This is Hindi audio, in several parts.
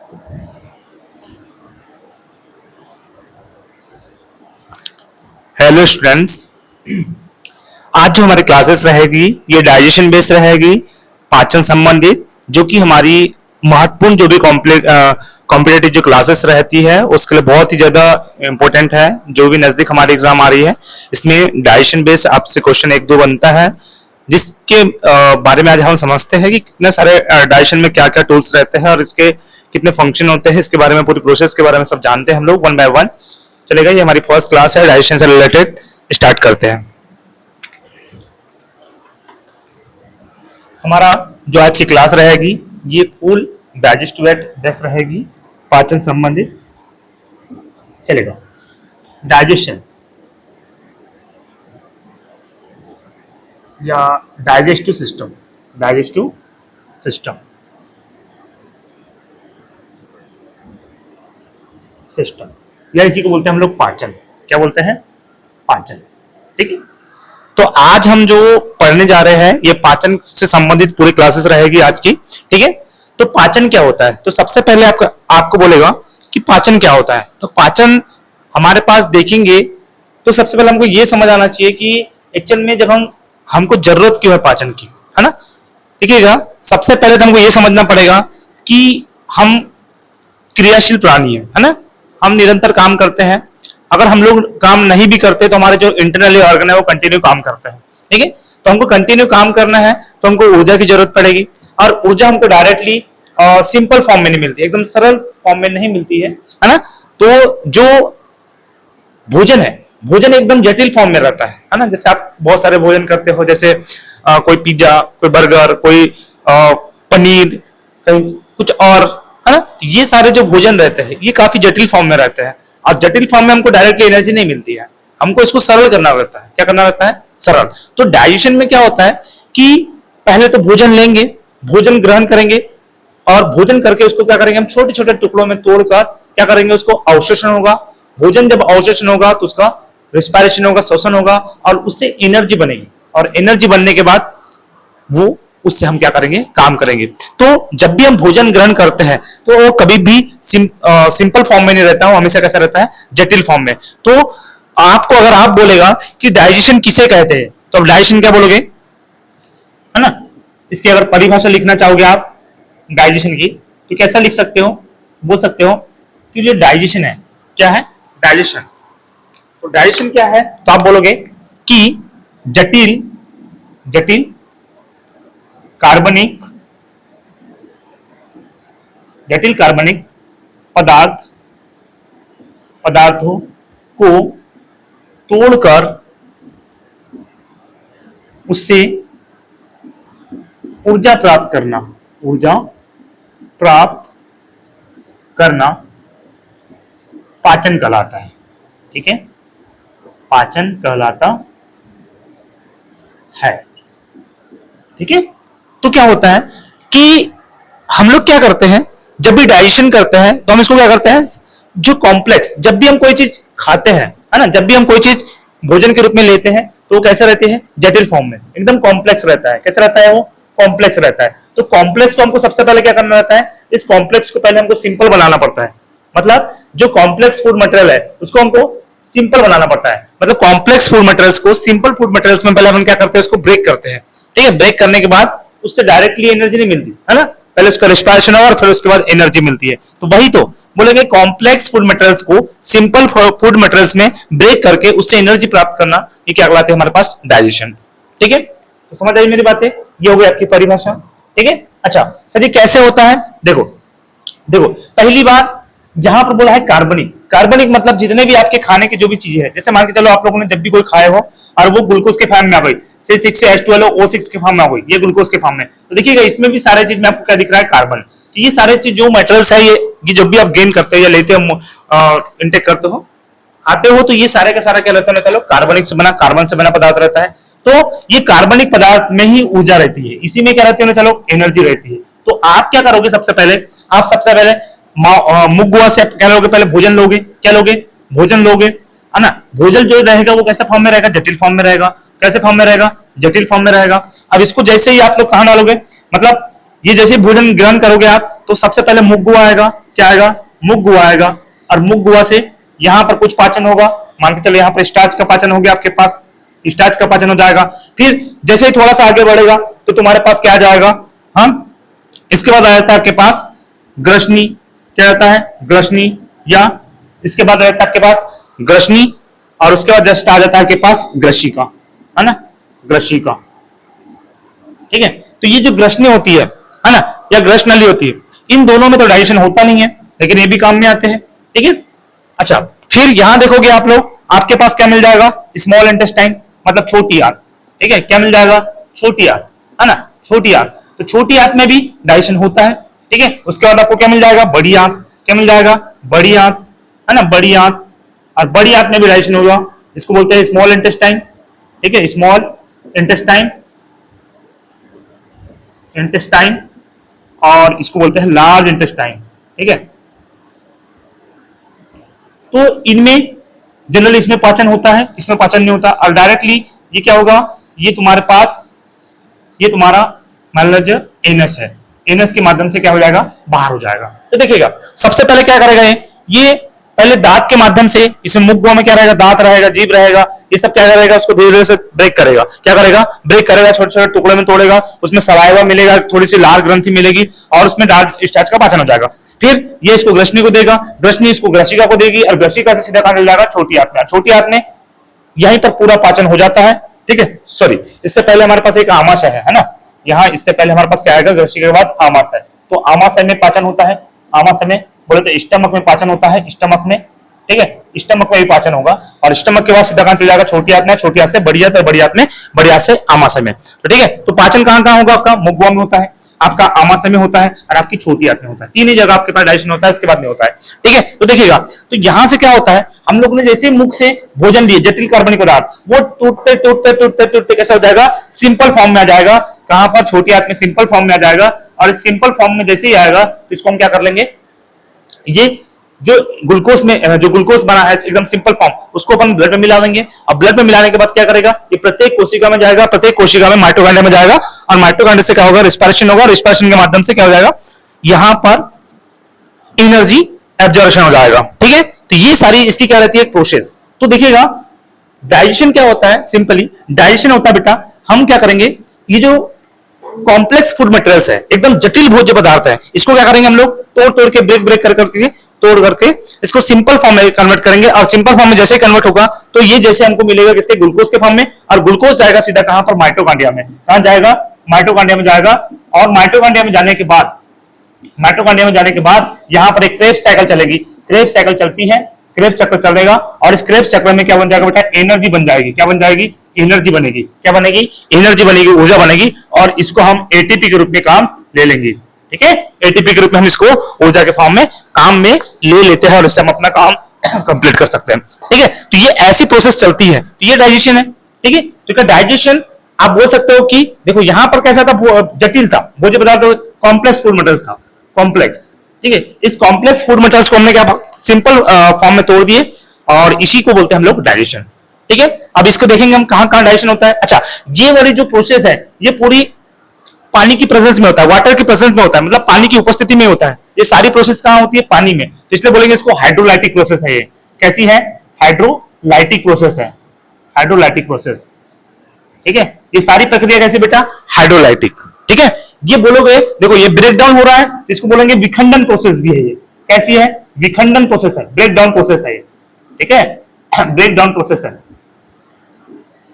हेलो स्टूडेंट्स, आज जो हमारी क्लासेस रहेगी ये डाइजेशन बेस्ड रहेगी, पाचन संबंधित, जो कि हमारी महत्वपूर्ण जो भी कॉम्पिटेटिव जो क्लासेस रहती है उसके लिए बहुत ही ज्यादा इंपॉर्टेंट है। जो भी नजदीक हमारी एग्जाम आ रही है इसमें डाइजेशन बेस्ड आपसे क्वेश्चन एक दो बनता है, जिसके बारे में आज हम समझते हैं कि कितने सारे डाइजेशन में क्या क्या टूल्स रहते हैं और इसके कितने फंक्शन होते हैं। इसके बारे में, पूरी प्रोसेस के बारे में सब जानते हैं हम लोग वन बाय वन। चलेगा, ये हमारी फर्स्ट क्लास है डाइजेशन से रिलेटेड। स्टार्ट करते हैं। हमारा जो आज की क्लास रहेगी ये फुल डाइजेस्टिव बेस्ड रहेगी, पाचन संबंधित। चलेगा, डाइजेशन या digestive system, digestive system system या इसी को बोलते हैं हम लोग पाचन। क्या बोलते हैं? पाचन। ठीक है, तो आज हम जो पढ़ने जा रहे हैं ये पाचन से संबंधित पूरी क्लासेस रहेगी आज की। ठीक है, तो पाचन क्या होता है? तो सबसे पहले आपको बोलेगा कि पाचन क्या होता है। तो पाचन हमारे पास देखेंगे तो सबसे पहले हमको ये समझ आना चाहिए कि एक्चुअल में जब हमको जरूरत क्यों है पाचन की, है ना। देखिएगा, सबसे पहले तो हमको ये समझना पड़ेगा कि हम क्रियाशील प्राणी है ना। हम निरंतर काम करते हैं। अगर हम लोग काम नहीं भी करते तो हमारे जो इंटरनली ऑर्गन है वो कंटिन्यू काम करते हैं। ठीक है, तो हमको कंटिन्यू काम करना है तो हमको ऊर्जा की जरूरत पड़ेगी, और ऊर्जा हमको डायरेक्टली सिंपल फॉर्म में नहीं मिलती, एकदम सरल फॉर्म में नहीं मिलती है ना। तो जो भोजन है, भोजन एकदम जटिल फॉर्म में रहता है ना। जैसे आप बहुत सारे भोजन करते हो, जैसे कोई पिज्जा, कोई बर्गर, कोई पनीर, कहीं कुछ और, है ना। तो ये सारे जो भोजन रहते हैं ये काफी जटिल फॉर्म में रहते हैं, और जटिल फॉर्म में हमको डायरेक्टली एनर्जी नहीं मिलती है। हमको इसको सरल करना रहता है। क्या करना रहता है? सरल। तो डाइजेशन में क्या होता है कि पहले तो भोजन लेंगे, भोजन ग्रहण करेंगे, और भोजन करके उसको क्या करेंगे हम छोटे छोटे टुकड़ों में तोड़कर क्या करेंगे, उसको अवशोषण होगा। भोजन जब अवशोषण होगा तो उसका रिस्पायरेशन होगा, श्वसन होगा, और उससे एनर्जी बनेगी, और एनर्जी बनने के बाद वो उससे हम क्या करेंगे, काम करेंगे। तो जब भी हम भोजन ग्रहण करते हैं तो वो कभी भी सिंपल फॉर्म में नहीं रहता, वो हमेशा कैसा रहता है, जटिल फॉर्म में। तो आपको अगर आप बोलेगा कि डाइजेशन किसे कहते हैं, तो आप डाइजेशन क्या बोलोगे, है ना। इसकी अगर परिभाषा लिखना चाहोगे आप डाइजेशन की, तो कैसा लिख सकते हो, बोल सकते हो कि जो डाइजेशन है, क्या है डाइजेशन। तो डाइजेशन क्या है, तो आप बोलोगे कि जटिल जटिल कार्बनिक जटिल कार्बनिक पदार्थों को तोड़कर उससे ऊर्जा प्राप्त करना पाचन कहलाता है। ठीक है, पाचन कहलाता है। ठीक है, तो क्या होता है कि हम लोग क्या करते हैं, जब भी डाइजेशन करते हैं तो हम इसको क्या करते हैं, जो कॉम्प्लेक्स, जब भी हम कोई चीज खाते हैं, है ना, जब भी हम कोई चीज भोजन के रूप में लेते हैं तो वो कैसा रहती है, जटिल फॉर्म में, एकदम कॉम्प्लेक्स रहता है। कैसा रहता है वो, कॉम्प्लेक्स रहता है। तो कॉम्प्लेक्स को हमको सबसे पहले क्या करना रहता है, इस कॉम्प्लेक्स को पहले हमको सिंपल बनाना पड़ता है। मतलब जो कॉम्प्लेक्स फूड मटेरियल है उसको हमको सिंपल बनाना पड़ता है। मतलब कॉम्प्लेक्स फूड मटेरियल्स को सिंपल फूड मटेरियल्स में पहले हम क्या करते हैं, उसको ब्रेक करते हैं। ठीक है, ब्रेक करने के बाद उससे डायरेक्टली एनर्जी नहीं मिलती, है ना। पहले उसका रिस्पायरेशन होगा और फिर उसके बाद एनर्जी मिलती है। तो वही तो बोलेंगे, कॉम्प्लेक्स फूड मटेरियल्स को सिंपल फूड मटेरियल्स में ब्रेक करके उससे एनर्जी प्राप्त करना, ये क्या कहलाते हैं हमारे पास, डाइजेशन। ठीक है, तो समझ आई मेरी बातें, ये हो गई आपकी परिभाषा। ठीक है, अच्छा सर ये कैसे होता है, देखो पहली बात यहां पर बोला है कार्बनिक। कार्बनिक मतलब जितने भी आपके खाने की जो भी चीजें है, जैसे मान के चलो आप लोगों ने जब भी कोई खाए हो और वो ग्लूकोज के फॉर्म में आ गई, C6H12 O6 के फॉर्म में आ गई, ये ग्लूकोज के फॉर्म में, तो देखिएगा इसमें भी सारे चीज में आपको क्या दिख रहा है, कार्बन। तो ये सारे चीज जो मटेरियल्स है, ये जब भी आप गेन करते हो या लेते हो, इंटेक करते हो, खाते हो, तो ये सारे का सारा क्या रहता है, चलो कार्बनिक से बना, कार्बन से बना पदार्थ रहता है। तो ये कार्बनिक पदार्थ में ही ऊर्जा रहती है, इसी में क्या रहती है, चलो एनर्जी रहती है। तो आप क्या करोगे, सबसे पहले मुगुआ से क्या लोगे, पहले भोजन लोगे, क्या लोगे, भोजन लोगे, है ना। भोजन जो रहेगा वो कैसे फॉर्म में रहेगा, जटिल फॉर्म में रहेगा। कैसे फॉर्म में रहेगा, जटिल फॉर्म में रहेगा। अब इसको जैसे ही आप लोग कहां डालोगे, मतलब ये जैसे भोजन ग्रहण करोगे आप तो सबसे पहले मुख गुहा आएगा, क्या आएगा, मुख गुहा आएगा, और मुख गुहा से यहां पर कुछ पाचन होगा, मान के चलो यहां पर स्टार्च का पाचन हो गया आपके पास, स्टार्च का पाचन हो जाएगा। फिर जैसे ही थोड़ा सा आगे बढ़ेगा तो तुम्हारे पास क्या आ जाएगा, हम इसके बाद आ जाता है आपके पास ग्रसनी, क्या रहता है, ग्रसनी, या इसके बाद रहता है आपके पास ग्रसनी, और उसके बाद जस्ट आ जाता है आपके पास ग्रशिका, है ना, ग्रशिका। ठीक है, तो ये जो ग्रसनी होती है ना, या ग्रसनली होती है, इन दोनों में तो डाइजेशन होता नहीं है, लेकिन ये भी काम में आते हैं। ठीक है, अच्छा, फिर यहां देखोगे आप लोग, आपके पास क्या मिल जाएगा, स्मॉल इंटेस्टाइन, मतलब छोटी आंत। ठीक है, क्या मिल जाएगा, छोटी आंत, है ना, छोटी आंत। तो छोटी आंत में भी डाइजेशन होता है। ठीक है, उसके बाद आपको क्या मिल जाएगा, बड़ी आंत, क्या मिल जाएगा, बड़ी आंत, है ना, बड़ी आंत, और बड़ी आंत में भी डाइजेशन होगा, इसको बोलते हैं स्मॉल इंटेस्टाइन। ठीक है, स्मॉल इंटेस्टाइन, इंटेस्टाइन, और इसको बोलते हैं लार्ज इंटेस्टाइन। ठीक है, तो इनमें जनरली इसमें पाचन होता है, इसमें पाचन नहीं होता, और डायरेक्टली ये क्या होगा, ये तुम्हारे पास, ये तुम्हारा मान लीजिए एनस है, एनस के माध्यम से क्या हो जाएगा, बाहर हो जाएगा। तो देखिएगा सबसे पहले क्या करेगा, ये पहले दांत के माध्यम से, इसमें मुख गुहा में क्या रहेगा, दांत रहेगा, जीभ रहेगा, ये सब क्या करेगा, उसको धीरे धीरे से ब्रेक करेगा, क्या करेगा, ब्रेक करेगा, छोटे छोटे टुकड़े में तोड़ेगा, उसमें सलाइवा मिलेगा, थोड़ी सी लाल ग्रंथि मिलेगी, और उसमें स्टार्च का पाचन हो जाएगा। फिर ये इसको ग्रसनी को देगा, ग्रसनी इसको ग्रसिका को देगी, और ग्रसिका से सीधा कहां चल जाएगा, छोटी आंत में, छोटी आंत में यहीं पर पूरा पाचन हो जाता है। ठीक है, सॉरी, इससे पहले हमारे पास एक आमाशय है ना, यहाँ इससे पहले हमारे पास क्या आएगा, ग्रसिका के बाद आमाशय, तो आमाशय में पाचन होता है, आमाशय में बोले तो स्टमक में पाचन होता है, स्टमक में। ठीक है, स्टमक में भी पाचन होगा, और स्टमक के बाद सीधा कहां चल जाएगा, छोटी आंत में, छोटी आंत से बड़ी आंत, और बड़ी आंत में, बड़ी आंत से आमाशय में। तो ठीक है, तो पाचन कहां कहां होगा, आपका मुख गुहा में होता है, आपका आमाशय में होता है, और आपकी छोटी आंत में होता है, तीन ही जगह आपके पास डाइजेशन होता है, इसके बाद नहीं होता है। ठीक है, तो देखिएगा, तो यहां से क्या होता है, हम लोग ने जैसे मुख से भोजन लिए जटिल कार्बनिक पदार्थ, वो टूटते टूटते टूटते टूटते कैसा हो जाएगा, सिंपल फॉर्म में आ जाएगा, कहां पर, छोटी आंत में सिंपल फॉर्म में आ जाएगा, और इस सिंपल फॉर्म में जैसे ही आएगा तो इसको हम क्या कर लेंगे, ये जो ग्लूकोज में जो ग्लूकोज बना है एकदम सिंपल फॉर्म, उसको अपन ब्लड में मिला देंगे, और ब्लड में मिलाने के बाद क्या करेगा, ये प्रत्येक कोशिका में जाएगा, प्रत्येक कोशिका में माइटोकॉन्ड्रिया में जाएगा, और माइटोकॉन्ड्रिया से क्या होगा, रिस्पिरेशन होगा, रिस्पिरेशन के माध्यम से क्या हो जाएगा, यहां पर एनर्जी एब्जॉर्प्शन हो जाएगा। ठीक है, तो ये सारी इसकी क्या रहती है, प्रोसेस। तो देखिएगा डाइजेशन क्या होता है, सिंपली डाइजेशन होता है बेटा, हम क्या करेंगे, ये जो कॉम्प्लेक्स फूड मटेरियल्स है, एकदम जटिल भोज्य पदार्थ है, इसको क्या करेंगे हम लोग, तोड़ तोड़ के ब्रेक ब्रेक कर करके तोड़ करके इसको सिंपल फॉर्म में कन्वर्ट करेंगे, और सिंपल फॉर्म में जैसे कन्वर्ट होगा तो ये जैसे हमको मिलेगा किसके, ग्लूकोज के फॉर्म में, और ग्लूकोज जाएगा सीधा कहां पर, माइटोकॉन्ड्रिया में, कहां जाएगा, माइटोकॉन्ड्रिया में जाएगा, और माइटोकॉन्ड्रिया में जाने के बाद, माइटोकॉन्ड्रिया में जाने के बाद यहां पर एक क्रेब्स साइकिल चलेगी, क्रेब्स साइकिल चलती है, क्रेब्स चक्र चलेगा, और इस क्रेब्स चक्र में क्या बन जाएगा बेटा, एनर्जी बन जाएगी, क्या बन जाएगी, एनर्जी बनेगी, क्या बनेगी, एनर्जी बनेगी, ऊर्जा बनेगी, और इसको हम एटीपी के रूप में काम ले लेंगे। ठीक है, एटीपी के रूप में हम इसको ऊर्जा के फॉर्म में काम में ले लेते हैं, और इससे हम अपना काम कंप्लीट कर सकते हैं। ठीक है, तो ये ऐसी प्रोसेस चलती है, तो ये डाइजेशन है। ठीक है, तो क्या डाइजेशन आप बोल सकते हो कि देखो यहां पर कैसा था, जटिल था भोज्य पदार्थ, कॉम्प्लेक्स फूड मटेरियल था, कॉम्प्लेक्स। ठीक है, इस कॉम्प्लेक्स फूड मटेरियल्स को हमने क्या सिंपल फॉर्म में तोड़ दिए, और इसी को बोलते हैं हम लोग डाइजेशन। ठीक है, अब इसको देखेंगे हम कहां कहां डाइजेशन होता है। अच्छा, ये वाली जो प्रोसेस है ये पूरी पानी की प्रेजेंस में होता है, वाटर की प्रेजेंस में होता है, मतलब पानी की उपस्थिति में होता है। ये सारी प्रोसेस कहां होती है, पानी में, तो इसलिए बोलेंगे इसको हाइड्रोलाइटिक प्रोसेस है। ये कैसी है, हाइड्रोलाइटिक प्रोसेस है, हाइड्रोलाइटिक प्रोसेस। ठीक है, ये सारी प्रक्रिया कैसी बेटा, हाइड्रोलाइटिक। ठीक है, ये बोलोगे देखो ये ब्रेक डाउन हो रहा है, तो इसको बोलेंगे विखंडन प्रोसेस भी है। ये कैसी है, विखंडन प्रोसेस है, ब्रेक डाउन प्रोसेस है ये। ठीक है, ब्रेक डाउन प्रोसेस है।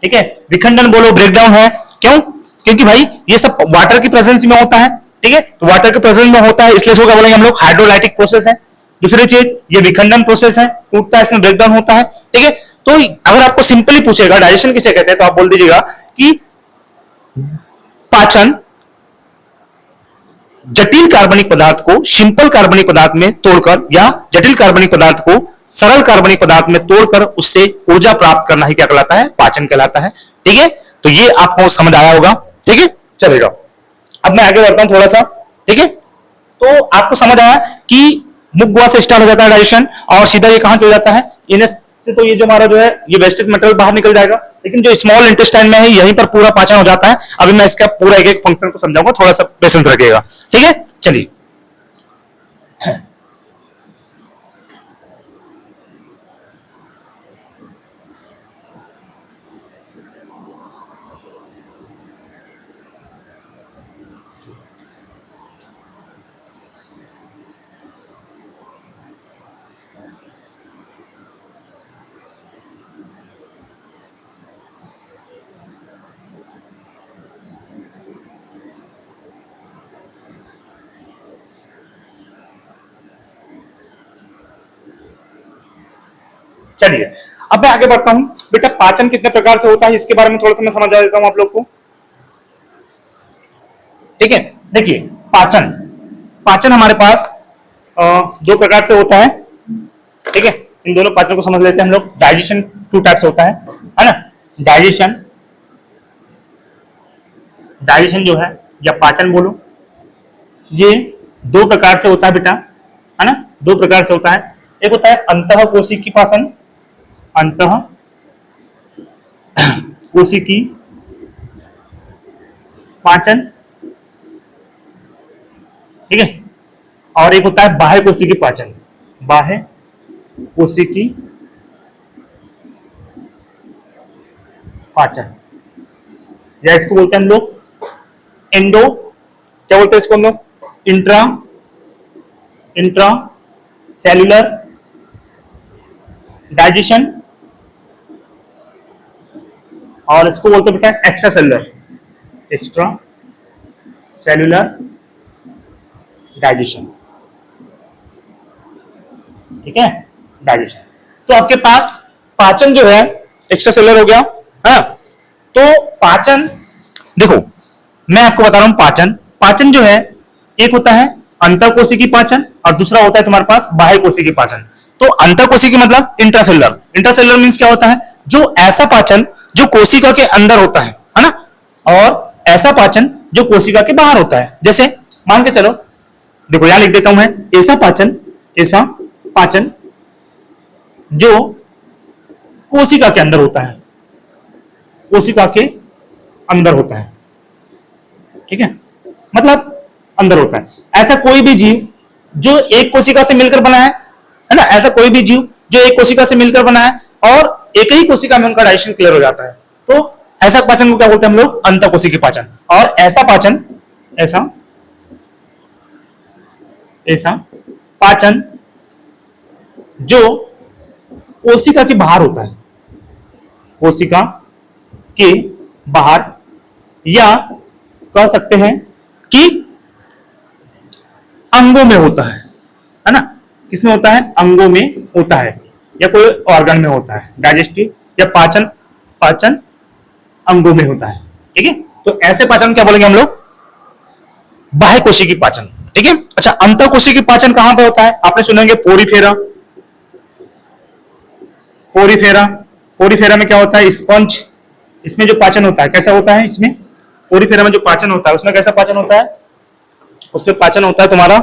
ठीक है, विखंडन बोलो, ब्रेक डाउन है, क्यों, क्योंकि भाई ये सब वाटर की प्रेजेंस में होता है। ठीक है, तो वाटर के प्रेजेंस में होता है, इसलिए इसको क्या बोलेंगे हम लोग, हाइड्रोलाइटिक प्रोसेस है। दूसरी चीज ये विखंडन प्रोसेस है, टूटता है, इसमें ब्रेकडाउन होता है। ठीक है, तो अगर आपको सिंपली पूछेगा डाइजेशन किसे कहते हैं, तो आप बोल दीजिएगा कि पाचन जटिल कार्बनिक पदार्थ को सिंपल कार्बनिक पदार्थ में तोड़कर, या जटिल कार्बनिक पदार्थ को सरल कार्बनिक पदार्थ में तोड़कर उससे ऊर्जा प्राप्त करना ही क्या कहलाता है, पाचन कहलाता है। ठीक है, तो ये आपको समझ आया होगा। ठीक है, चलेगा, अब मैं आगे बढ़ता हूं थोड़ा सा। ठीक है, तो आपको समझ आया कि मुख गुहा से स्टार्ट हो जाता है डाइजेशन, और सीधा ये कहां चल जाता है, इनस से तो ये जो हमारा जो है ये वेस्टेज मटेरियल बाहर निकल जाएगा, लेकिन जो स्मॉल इंटेस्टाइन में है यहीं पर पूरा पाचन हो जाता है। अभी मैं इसका पूरा एक एक फंक्शन को समझाऊंगा, थोड़ा सा पेशेंस रखिएगा, ठीक है। चलिए चलिए अब मैं आगे बढ़ता हूं। बेटा पाचन कितने प्रकार से होता है इसके बारे में थोड़ा सा मैं समझा देता हूं आप लोग को, ठीक है। देखिए पाचन, पाचन हमारे पास दो प्रकार से होता है, ठीक है। इन दोनों पाचन को समझ लेते हैं हम लोग। डाइजेशन टू टाइप्स होता है ना। डाइजेशन, डाइजेशन जो है या पाचन बोलो, ये दो प्रकार से होता है बेटा, है ना। दो प्रकार से होता है। एक होता है अंतः कोशिकी पाचन, अंतः कोशिकी पाचन, ठीक है। और एक होता है बाह्य कोशिकी पाचन, बाह्य कोशिकी पाचन, या इसको बोलते हैं हम लोग एंडो, क्या बोलते हैं इसको हम लोग, इंट्रा, इंट्रा सेल्यूलर डाइजेशन, और इसको बोलते हैं बेटा extra cellular, extra cellular digestion, ठीक है। डाइजेशन तो आपके पास पाचन जो है एक्स्ट्रा सेल्युलर हो गया, है। तो पाचन देखो मैं आपको बता रहा हूं, पाचन, पाचन जो है एक होता है अंतःकोशिकी पाचन और दूसरा होता है तुम्हारे पास बाह्य कोशिकी पाचन। तो अंतःकोशिकी मतलब इंट्रासेलुलर, इंट्रासेलुलर मींस क्या होता है, जो ऐसा पाचन जो कोशिका के अंदर होता है ना, और ऐसा पाचन जो कोशिका के बाहर होता है। जैसे मान के चलो, देखो यहां लिख देता हूं मैं, ऐसा पाचन, ऐसा पाचन जो कोशिका के अंदर होता है, कोशिका के अंदर होता है, ठीक है, मतलब अंदर होता है। ऐसा कोई भी जीव जो एक कोशिका से मिलकर बना है ना, ऐसा कोई भी जीव जो एक कोशिका से मिलकर बना है और एक ही कोशिका में उनका डाइजेशन क्लियर हो जाता है, तो ऐसा पाचन को क्या बोलते हैं हम लोग, अंतःकोशिकी पाचन। और ऐसा पाचन, ऐसा ऐसा पाचन जो कोशिका के बाहर होता है, कोशिका के बाहर, या कह सकते हैं कि अंगों में होता है ना। किसमें होता है, अंगों में होता है या कोई ऑर्गन में होता है। डाइजेस्टिव या पाचन, पाचन अंगों में होता है, ठीक है। तो ऐसे पाचन क्या बोलेंगे हम लोग, बाह्य कोशिकी पाचन, ठीक है। अच्छा अंतःकोशिकी पाचन कहां पे होता है, आपने सुनेंगे पोरीफेरा, पोरीफेरा, पोरीफेरा में क्या होता है, स्पंज, इसमें जो पाचन होता है कैसा होता है, इसमें पोरीफेरा में जो पाचन होता है उसमें कैसा पाचन होता है, उसमें पाचन होता है तुम्हारा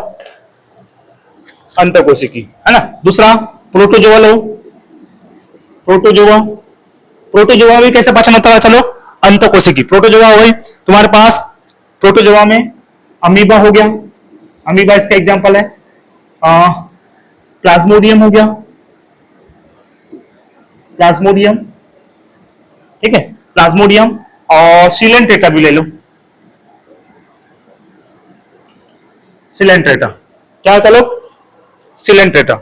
अंतःकोशिकी, है ना। दूसरा प्रोटोजोआ लो, प्रोटोजोआ, प्रोटोजोआ भी कैसे पाचन होता है, चलो अंतःकोशिकी। प्रोटोजोआ हो गई तुम्हारे पास, प्रोटोजोआ में अमीबा हो गया, अमीबा इसका एग्जांपल है। प्लाज्मोडियम हो गया, प्लाज्मोडियम, ठीक है, प्लाज्मोडियम। और सिलेंट्रेटा भी ले लो, सिलेंट्रेटा, क्या चलो सिलेंट्रेटा,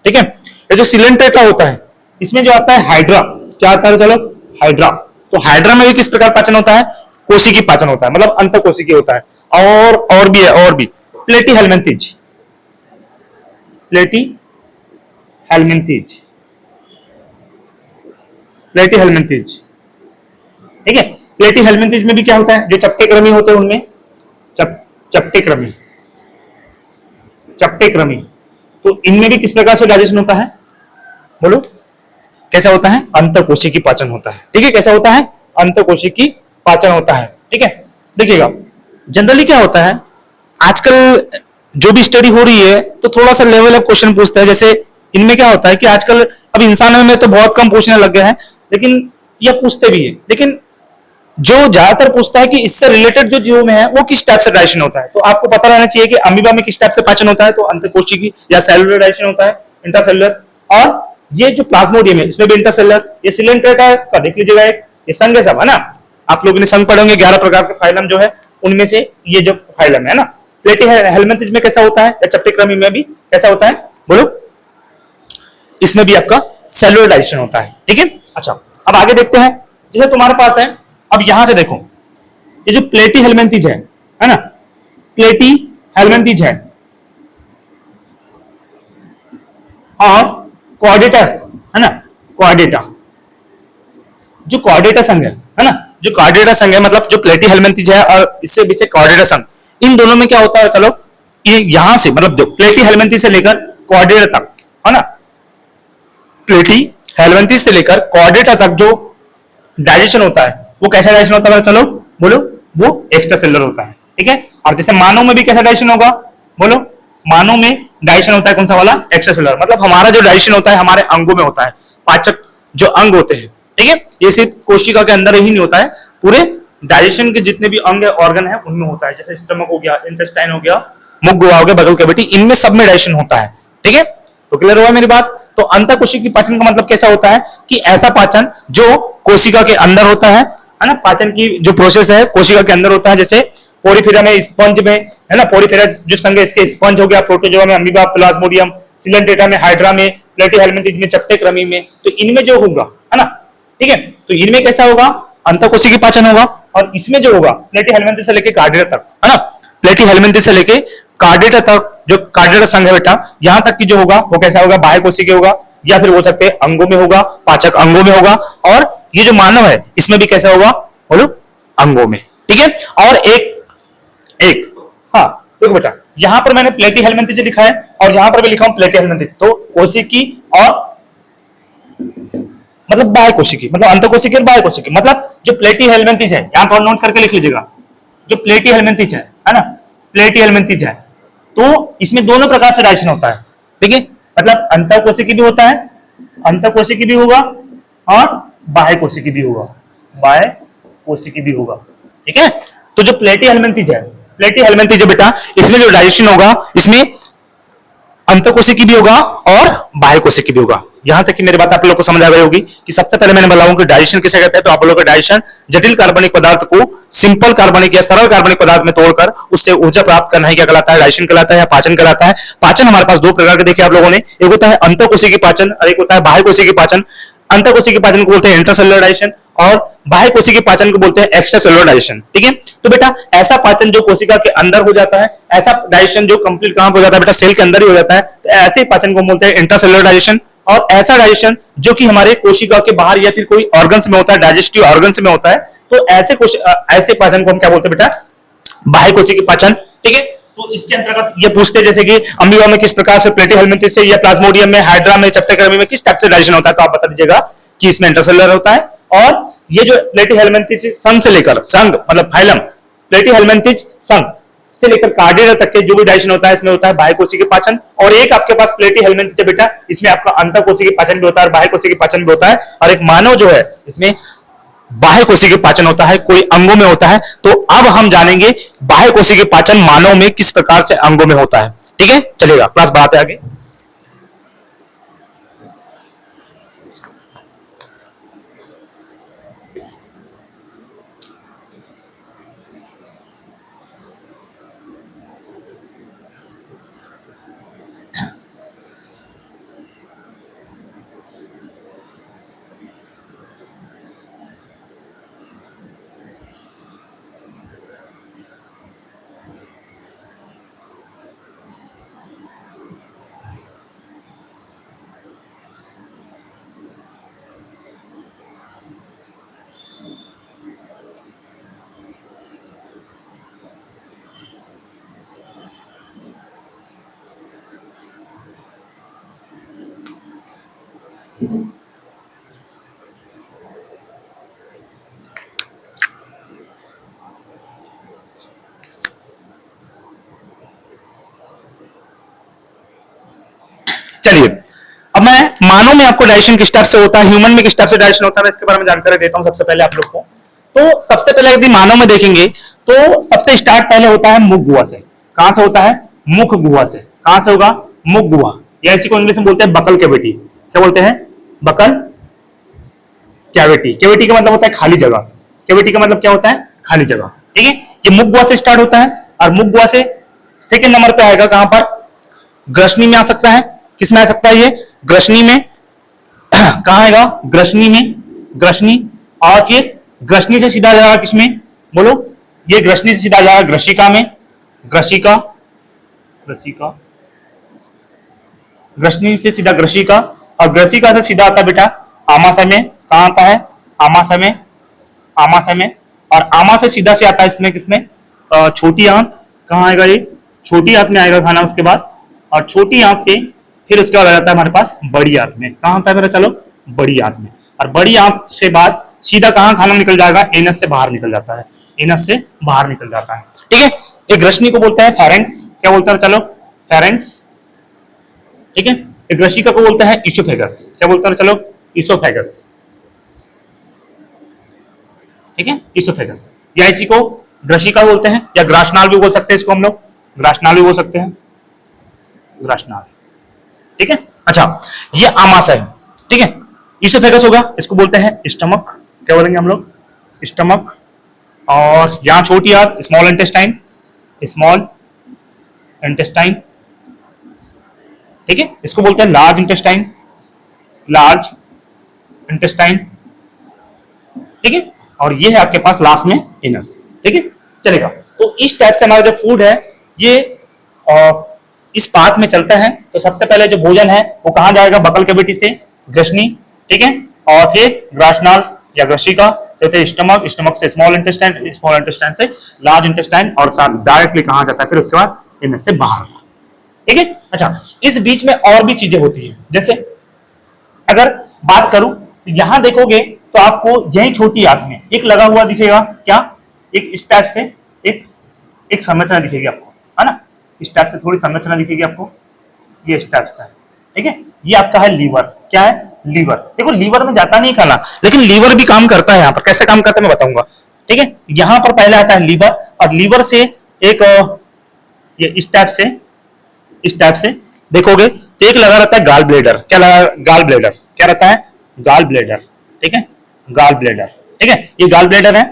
ठीक है। ये जो सिलेंट्रेटा होता है इसमें जो आता है हाइड्रा, क्या आता है, चलो हाइड्रा। तो हाइड्रा में भी किस प्रकार पाचन होता है, कोशिकी पाचन होता है, मतलब अंतःकोशिकी होता है। और भी है, और भी प्लेटी हेलमिंथेज, प्लेटी हेलमिंथेज, प्लेटी हेलमिंथेज, ठीक है। प्लेटी हेलमिंथेज में भी क्या होता है, जो चपटे क्रमी होते हैं उनमें चपटे क्रमी, चपटे क्रमी, तो इनमें भी किस प्रकार से डाइजेशन होता है, बोलो कैसा होता है, अंतःकोशिकी पाचन होता है, ठीक है। कैसा होता है, अंतःकोशिकी पाचन होता है, ठीक है। देखिएगा जनरली क्या होता है, आजकल जो भी स्टडी हो रही है तो थोड़ा सा लेवल ऑफ क्वेश्चन पूछता है, जैसे इनमें क्या होता है कि आजकल अब इंसानों में तो बहुत कम पूछने लग गए हैं, लेकिन ये पूछते भी है। लेकिन जो ज्यादातर पूछता है कि इससे रिलेटेड जो जीवों में है वो किस टाइप से डाइजेशन होता है, तो आपको पता रहना चाहिए कि अमीबा में किस टाइप से पाचन होता है, तो अंतःकोशिकी या सेलुलर डाइजेशन होता है, इंट्रासेलुलर। और ये जो प्लाज्मोडियम है इसमें भी इंटरसेलुलर, ये सिलेंट्रेटा का देख लीजिएगा एक, ये संघ है सब, है ना। आप लोगों ने संघ पढ़े होंगे, 11 प्रकार के फाइलम जो है उनमें से ये जो फाइलम है ना। प्लेटी हेलमिंथिस में कैसा होता है, या चप्टेक्रमी में भी कैसा होता है, बोलो। इसमें भी आपका सेलुलर डाइजेशन होता है, ठीक है। अच्छा, अब आगे देखते हैं। जैसे तुम्हारे पास है, अब यहां से देखो, ये जो प्लेटी हेलमिंथिस है ना, प्लेटी हेलमिंथिस है और कॉर्डेटा है ना, कॉर्डेटा, जो कॉर्डेटा संघ है ना, जो कॉर्डेटा संघ है, मतलब जो प्लेटी हेलमिंथिस है और इससे पीछे कॉर्डेटा संघ, इन दोनों में क्या होता है, चलो ये यहां से मतलब जो प्लेटी हेलमिंथिस से लेकर कॉर्डेटा तक, है ना, प्लेटी हेलमिंथिस से लेकर कॉर्डेटा तक जो डाइजेशन होता है वो कैसा डाइजेशन होता है, चलो बोलो, वो एक्स्ट्रा सेलुलर होता है, ठीक है। और जैसे मानव में भी कैसा डाइजेशन होगा, बोलो। मानव में डाइजेशन होता है कौन सा वाला, एक्स्ट्रा सेलुलर, मतलब हमारा जो डाइजेशन होता है हमारे अंगों में होता है, पाचक जो अंग होते हैं, ठीक है। ये सिर्फ कोशिका के अंदर ही नहीं होता है, पूरे डाइजेशन के जितने भी अंग ऑर्गन है उनमें होता है, जैसे स्टमक हो गया, इंटेस्टाइन हो गया, मुख गुहा हो गया, बगल कैविटी, इनमें सब में डाइजेशन होता है, ठीक है। तो क्लियर हुआ मेरी बात। तो अंतःकोशिकीय पाचन का मतलब कैसा होता है कि ऐसा पाचन जो कोशिका के अंदर होता है ना, पाचन की जो प्रोसेस है कोशिका के अंदर होता है, जैसे पोरीफेरा में, स्पंज में, है ना, पोरीफेरा जो संघ है इसके स्पंज हो गया, प्रोटोजोआ में अमीबा, प्लाज्मोडियम, सिलेंट्रेटा में हाइड्रा में, प्लेटी हेलमिंथिस में, चप्टेक्रमी में, तो इनमें जो होगा, है ना, ठीक है। तो इनमें कैसा होगा, अंतःकोशिकीय पाचन होगा। और इसमें जो होगा प्लेटी हेलमिंथिस से लेके कार्डिया तक, है ना, प्लेटी हेलमिंथिस से लेके कार्डिया तक, जो कार्डिया संघ है बेटा, यहां तक की जो होगा वो कैसा होगा, बाह्य कोशिकीय होगा, या फिर बोल सकते हैं अंगों में होगा, पाचक अंगों में होगा। और ये जो मानव है इसमें भी कैसा होगा, बोलो, अंगों में, ठीक है। और एक एक हाँ, देखो बेटा, यहां पर मैंने प्लेटी हेलमिंथिस लिखा है और यहां पर भी लिखा हूं प्लेटी हेलमिंथिस, तो कोशिकी और मतलब बाह्य कोशिकी, मतलब अंतःकोशिकी और बाह्य कोशिकी, मतलब जो प्लेटी हेलमिंथिस है, यहां पर नोट करके लिख लीजिएगा, जो प्लेटी हेलमिंथिस है ना, प्लेटी हेलमिंथिस है, तो इसमें दोनों प्रकार से डाइजेशन होता है, ठीक है। मतलब अंतःकोशिकी भी होता है, अंतःकोशिकी भी होगा और बाह्य कोशिकी भी होगा, बाह्य कोशिकी भी होगा, ठीक है। तो जो प्लेटी हेलमिंथिस है, प्लेटी हेलमिंथिस है बेटा, इसमें जो डाइजेशन होगा इसमें अंतःकोशिकी भी होगा और बाह्य कोशिकी भी होगा। यहां तक कि मेरी बात आप लोग को समझ आ गई होगी कि सबसे पहले मैंने बताऊं कि डाइजेशन किसे कहते हैं, तो आप लोगों का डाइजेशन जटिल कार्बनिक पदार्थ को सिंपल कार्बनिक या सरल कार्बनिक पदार्थ में तोड़कर उससे ऊर्जा प्राप्त करना ही क्या कहलाता है, डाइजेशन कहलाता है या पाचन कहलाता है। पाचन हमारे पास दो प्रकार के देखे आप लोगों ने, एक होता है अंतःकोशिकीय पाचन और एक होता है बाह्य कोशिकीय पाचन। अंतःकोशिकीय पाचन को बोलते हैं इंट्रासेलुलर डाइजेशन और बाह्य कोशिकीय पाचन को बोलते हैं एक्स्ट्रा सेलुलर डाइजेशन, ठीक है। तो बेटा ऐसा पाचन जो कोशिका के अंदर हो जाता है, ऐसा डाइजेशन जो कंप्लीट कहां हो जाता है बेटा, सेल के अंदर ही हो जाता है, तो ऐसे पाचन को बोलते हैं इंट्रासेलुलर डाइजेशन। और ऐसा डाइजेशन जो कि हमारे कोशिका के बाहर या फिर कोई ऑर्गन्स में होता है, डाइजेस्टिव ऑर्गन्स में होता है, तो ऐसे पाचन को हम क्या बोलते हैं बेटा, बाह्य कोशिकीय पाचन, ठीक है। तो इसके अंतर्गत ये पूछते हैं जैसे कि अमीबा में किस प्रकार से, प्लेटी हेलमिंथिस से, या प्लाज्मोडियम में, हाइड्रा में, चप्टेक्रमी में किस टाइप से डाइजेशन होता है, तो आप बता दीजिएगा कि इसमें इंटरसेलुलर होता है। और ये जो प्लेटी हेलमिंथिस संघ से लेकर, संघ मतलब फाइलम, प्लेटी हेलमिंथिस संघ से लेकर कार्डिया तक के जो भी डाइजेशन होता है इसमें होता है बाह्य कोशिकीय पाचन। और एक आपके पास प्लेटी हेलमिंथिस है बेटा, इसमें आपका अंतःकोशिकीय पाचन भी होता है और बाह्य कोशिकीय पाचन भी होता है। और एक मानव जो है इसमें बाह्य कोशिकीय पाचन होता है, कोई अंगों में होता है। तो अब हम जानेंगे बाह्य कोशिकीय पाचन मानव में किस प्रकार से अंगों में होता है, ठीक है। चलेगा, क्लास बढ़ाते आगे। चलिए, मैं मानव में आपको डाइजेशन किस टाइप से होता है, ह्यूमन में किस टाइप से डाइजेशन होता है, मैं इसके बारे में जानकारी देता हूं सबसे पहले आप लोग को। तो सबसे पहले यदि मानव में देखेंगे तो सबसे स्टार्ट पहले होता है मुख गुहा से। कहां से होता है? मुख गुहा से। कहां से होगा? मुख गुहा, या इसी को इंग्लिश में बोलते हैं बकल कैविटी। क्या बोलते हैं? Buccal cavity. कैविटी का मतलब होता है खाली जगह। कैविटी का मतलब क्या होता है? खाली जगह। ठीक है, ये मुख गुहा से स्टार्ट होता है, और मुख गुहा से सेकंड नंबर पे आएगा कहां पर? ग्रसनी में आ सकता है। किस में आ सकता है ये? ग्रसनी में। कहां आएगा? ग्रसनी में। ग्रसनी, और फिर ग्रसनी से सीधा जाएगा किसमें? बोलो, ये ग्रसनी से सीधा जाएगा ग्रसिका में। ग्रसिका, ग्रसिका, ग्रसनी से सीधा ग्रसिका, और ग्रसिका से सीधा आता है बेटा आमाशय में। कहां आता है? आमाशय में। आमाशय में, और आमा से सीधा से आता है इसमें किसमें? छोटी आंत। कहां आएगा ये? छोटी आंत में आएगा खाना उसके बाद, और छोटी आंत से फिर उसके बाद आ जाता है हमारे पास बड़ी आंत में। कहां आता है मेरा? चलो, बड़ी आंत में। और बड़ी आंत से बाद सीधा कहां खाना निकल जाएगा? एनस से बाहर निकल जाता है। एनस से बाहर निकल जाता है। ठीक है, एक ग्रसनी को बोलते हैं फेरेंक्स। क्या बोलते हैं? चलो, फेरेंक्स। ठीक है, एक ग्रसिका को बोलते हैं इसोफेगस। क्या बोलते हैं? चलो, इसोफेगस। ठीक है, इसोफेगस, या इसी को ग्रसिका बोलते हैं, या ग्रासनाल भी बोल सकते हैं इसको हम लोग। ग्रासनाल भी बोल सकते हैं, ग्रासनाल। ठीक है, अच्छा, ये आमाशय है। ठीक है, इसोफेगस होगा, इसको बोलते हैं स्टमक। क्या बोलेंगे हम लोग? स्टमक। और यहां छोटी आंत स्मॉल इंटेस्टाइन। Small intestine. ठीक है, इसको बोलते हैं लार्ज इंटेस्टाइन। Large intestine. ठीक है, और ये है आपके पास लास्ट में एनस। ठीक है, चलेगा। तो इस टाइप से हमारा जो फूड है ये इस पाथ में चलता है। तो सबसे पहले जो भोजन है वो कहां जाएगा? बकल कैविटी से ग्रसनी। ठीक है, और फिर ग्रासनाल या ग्रसिका से होते स्टमक, स्टमक से स्मॉल इंटेस्टाइन, स्मॉल इंटेस्टाइन से लार्ज इंटेस्टाइन, और साथ डायरेक्टली कहां जाता है? फिर उसके बाद एनस से बाहर। ठीक है, अच्छा, इस बीच में और भी चीजें होती है। जैसे अगर बात करूं तो यहां देखोगे तो आपको यही छोटी आंत में एक लगा हुआ दिखेगा। क्या? एक इस टाइप से एक एक संरचना दिखेगी आपको, है ना? इस टाइप से थोड़ी संरचना दिखेगी आपको, ये इस टाइप से है। ठीक है, ये आपका है लीवर। क्या है? लीवर। देखो, लीवर में जाता नहीं खाना, लेकिन लीवर भी काम करता है। यहाँ पर कैसे काम करता है मैं बताऊंगा। ठीक है, यहां पर पहले आता है लीवर, और लीवर से एक ये इस टाइप से, इस टाइप से देखोगे तो एक लगा रहता है गाल ब्लेडर। क्या लगा? Gall bladder. क्या रहता है? Gall bladder. ठीक है, गाल ब्लेडर। ठीक है, ये गाल ब्लेडर है,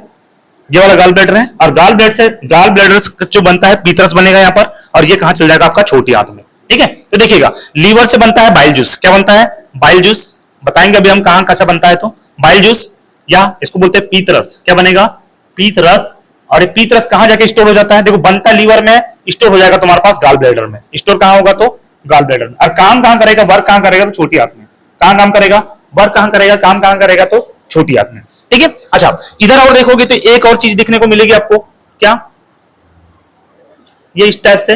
ये वाला गाल ब्लेडर है, और गाल ब्लेड से, गाल ब्लेडर जो बनता है पीतरस बनेगा यहाँ पर, और ये कहां चल जाएगा? आपका छोटी आंत में। ठीक है, तो देखिएगा, लीवर से बनता है बाइल जूस। क्या बनता है? Bile juice. बताएंगे अभी हम कहां कैसे बनता है। तो बाइल जूस, या इसको बोलते हैं पीतरस। क्या बनेगा? पीतरस। और ये पीतरस कहां जाके स्टोर हो जाता है? देखो, बनता लीवर में, स्टोर हो जाएगा तुम्हारे पास गाल ब्लेडर में। स्टोर कहां होगा? तो गाल ब्लेडर में। और काम कहां करेगा? वर्क कहां करेगा? तो छोटी आंत में। कहां काम करेगा? वर्क कहां करेगा? काम कहां करेगा? तो छोटी आंत में। ठीक है, अच्छा, इधर और देखोगे तो एक और चीज दिखने को मिलेगी आपको। क्या? ये इस टाइप से,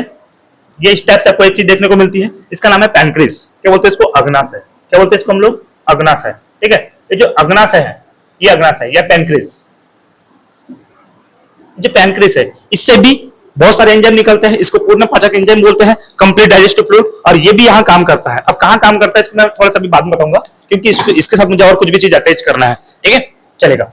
ये इस टाइप से आपको एक चीज देखने को मिलती है, इसका नाम है पैनक्रिस। क्या बोलते हैं इसको? अग्नाशय। क्या बोलते हैं इसको हम लोग? अग्नाशय। ठीक है, ये जो अग्नाशय है, ये अग्नाशय या पैनक्रिस, जो पैनक्रिस है, इससे भी बहुत सारे एंजाइम निकलते हैं। इसको पूर्ण पाचक एंजाइम बोलते हैं, कंप्लीट डाइजेस्टिव फ्लूइड, और ये भी यहाँ काम करता है। अब कहाँ काम करता है इसको मैं थोड़ा सा भी बाद में बताऊंगा, क्योंकि इसके साथ मुझे और कुछ भी चीज अटैच करना है। ठीक है, चलेगा।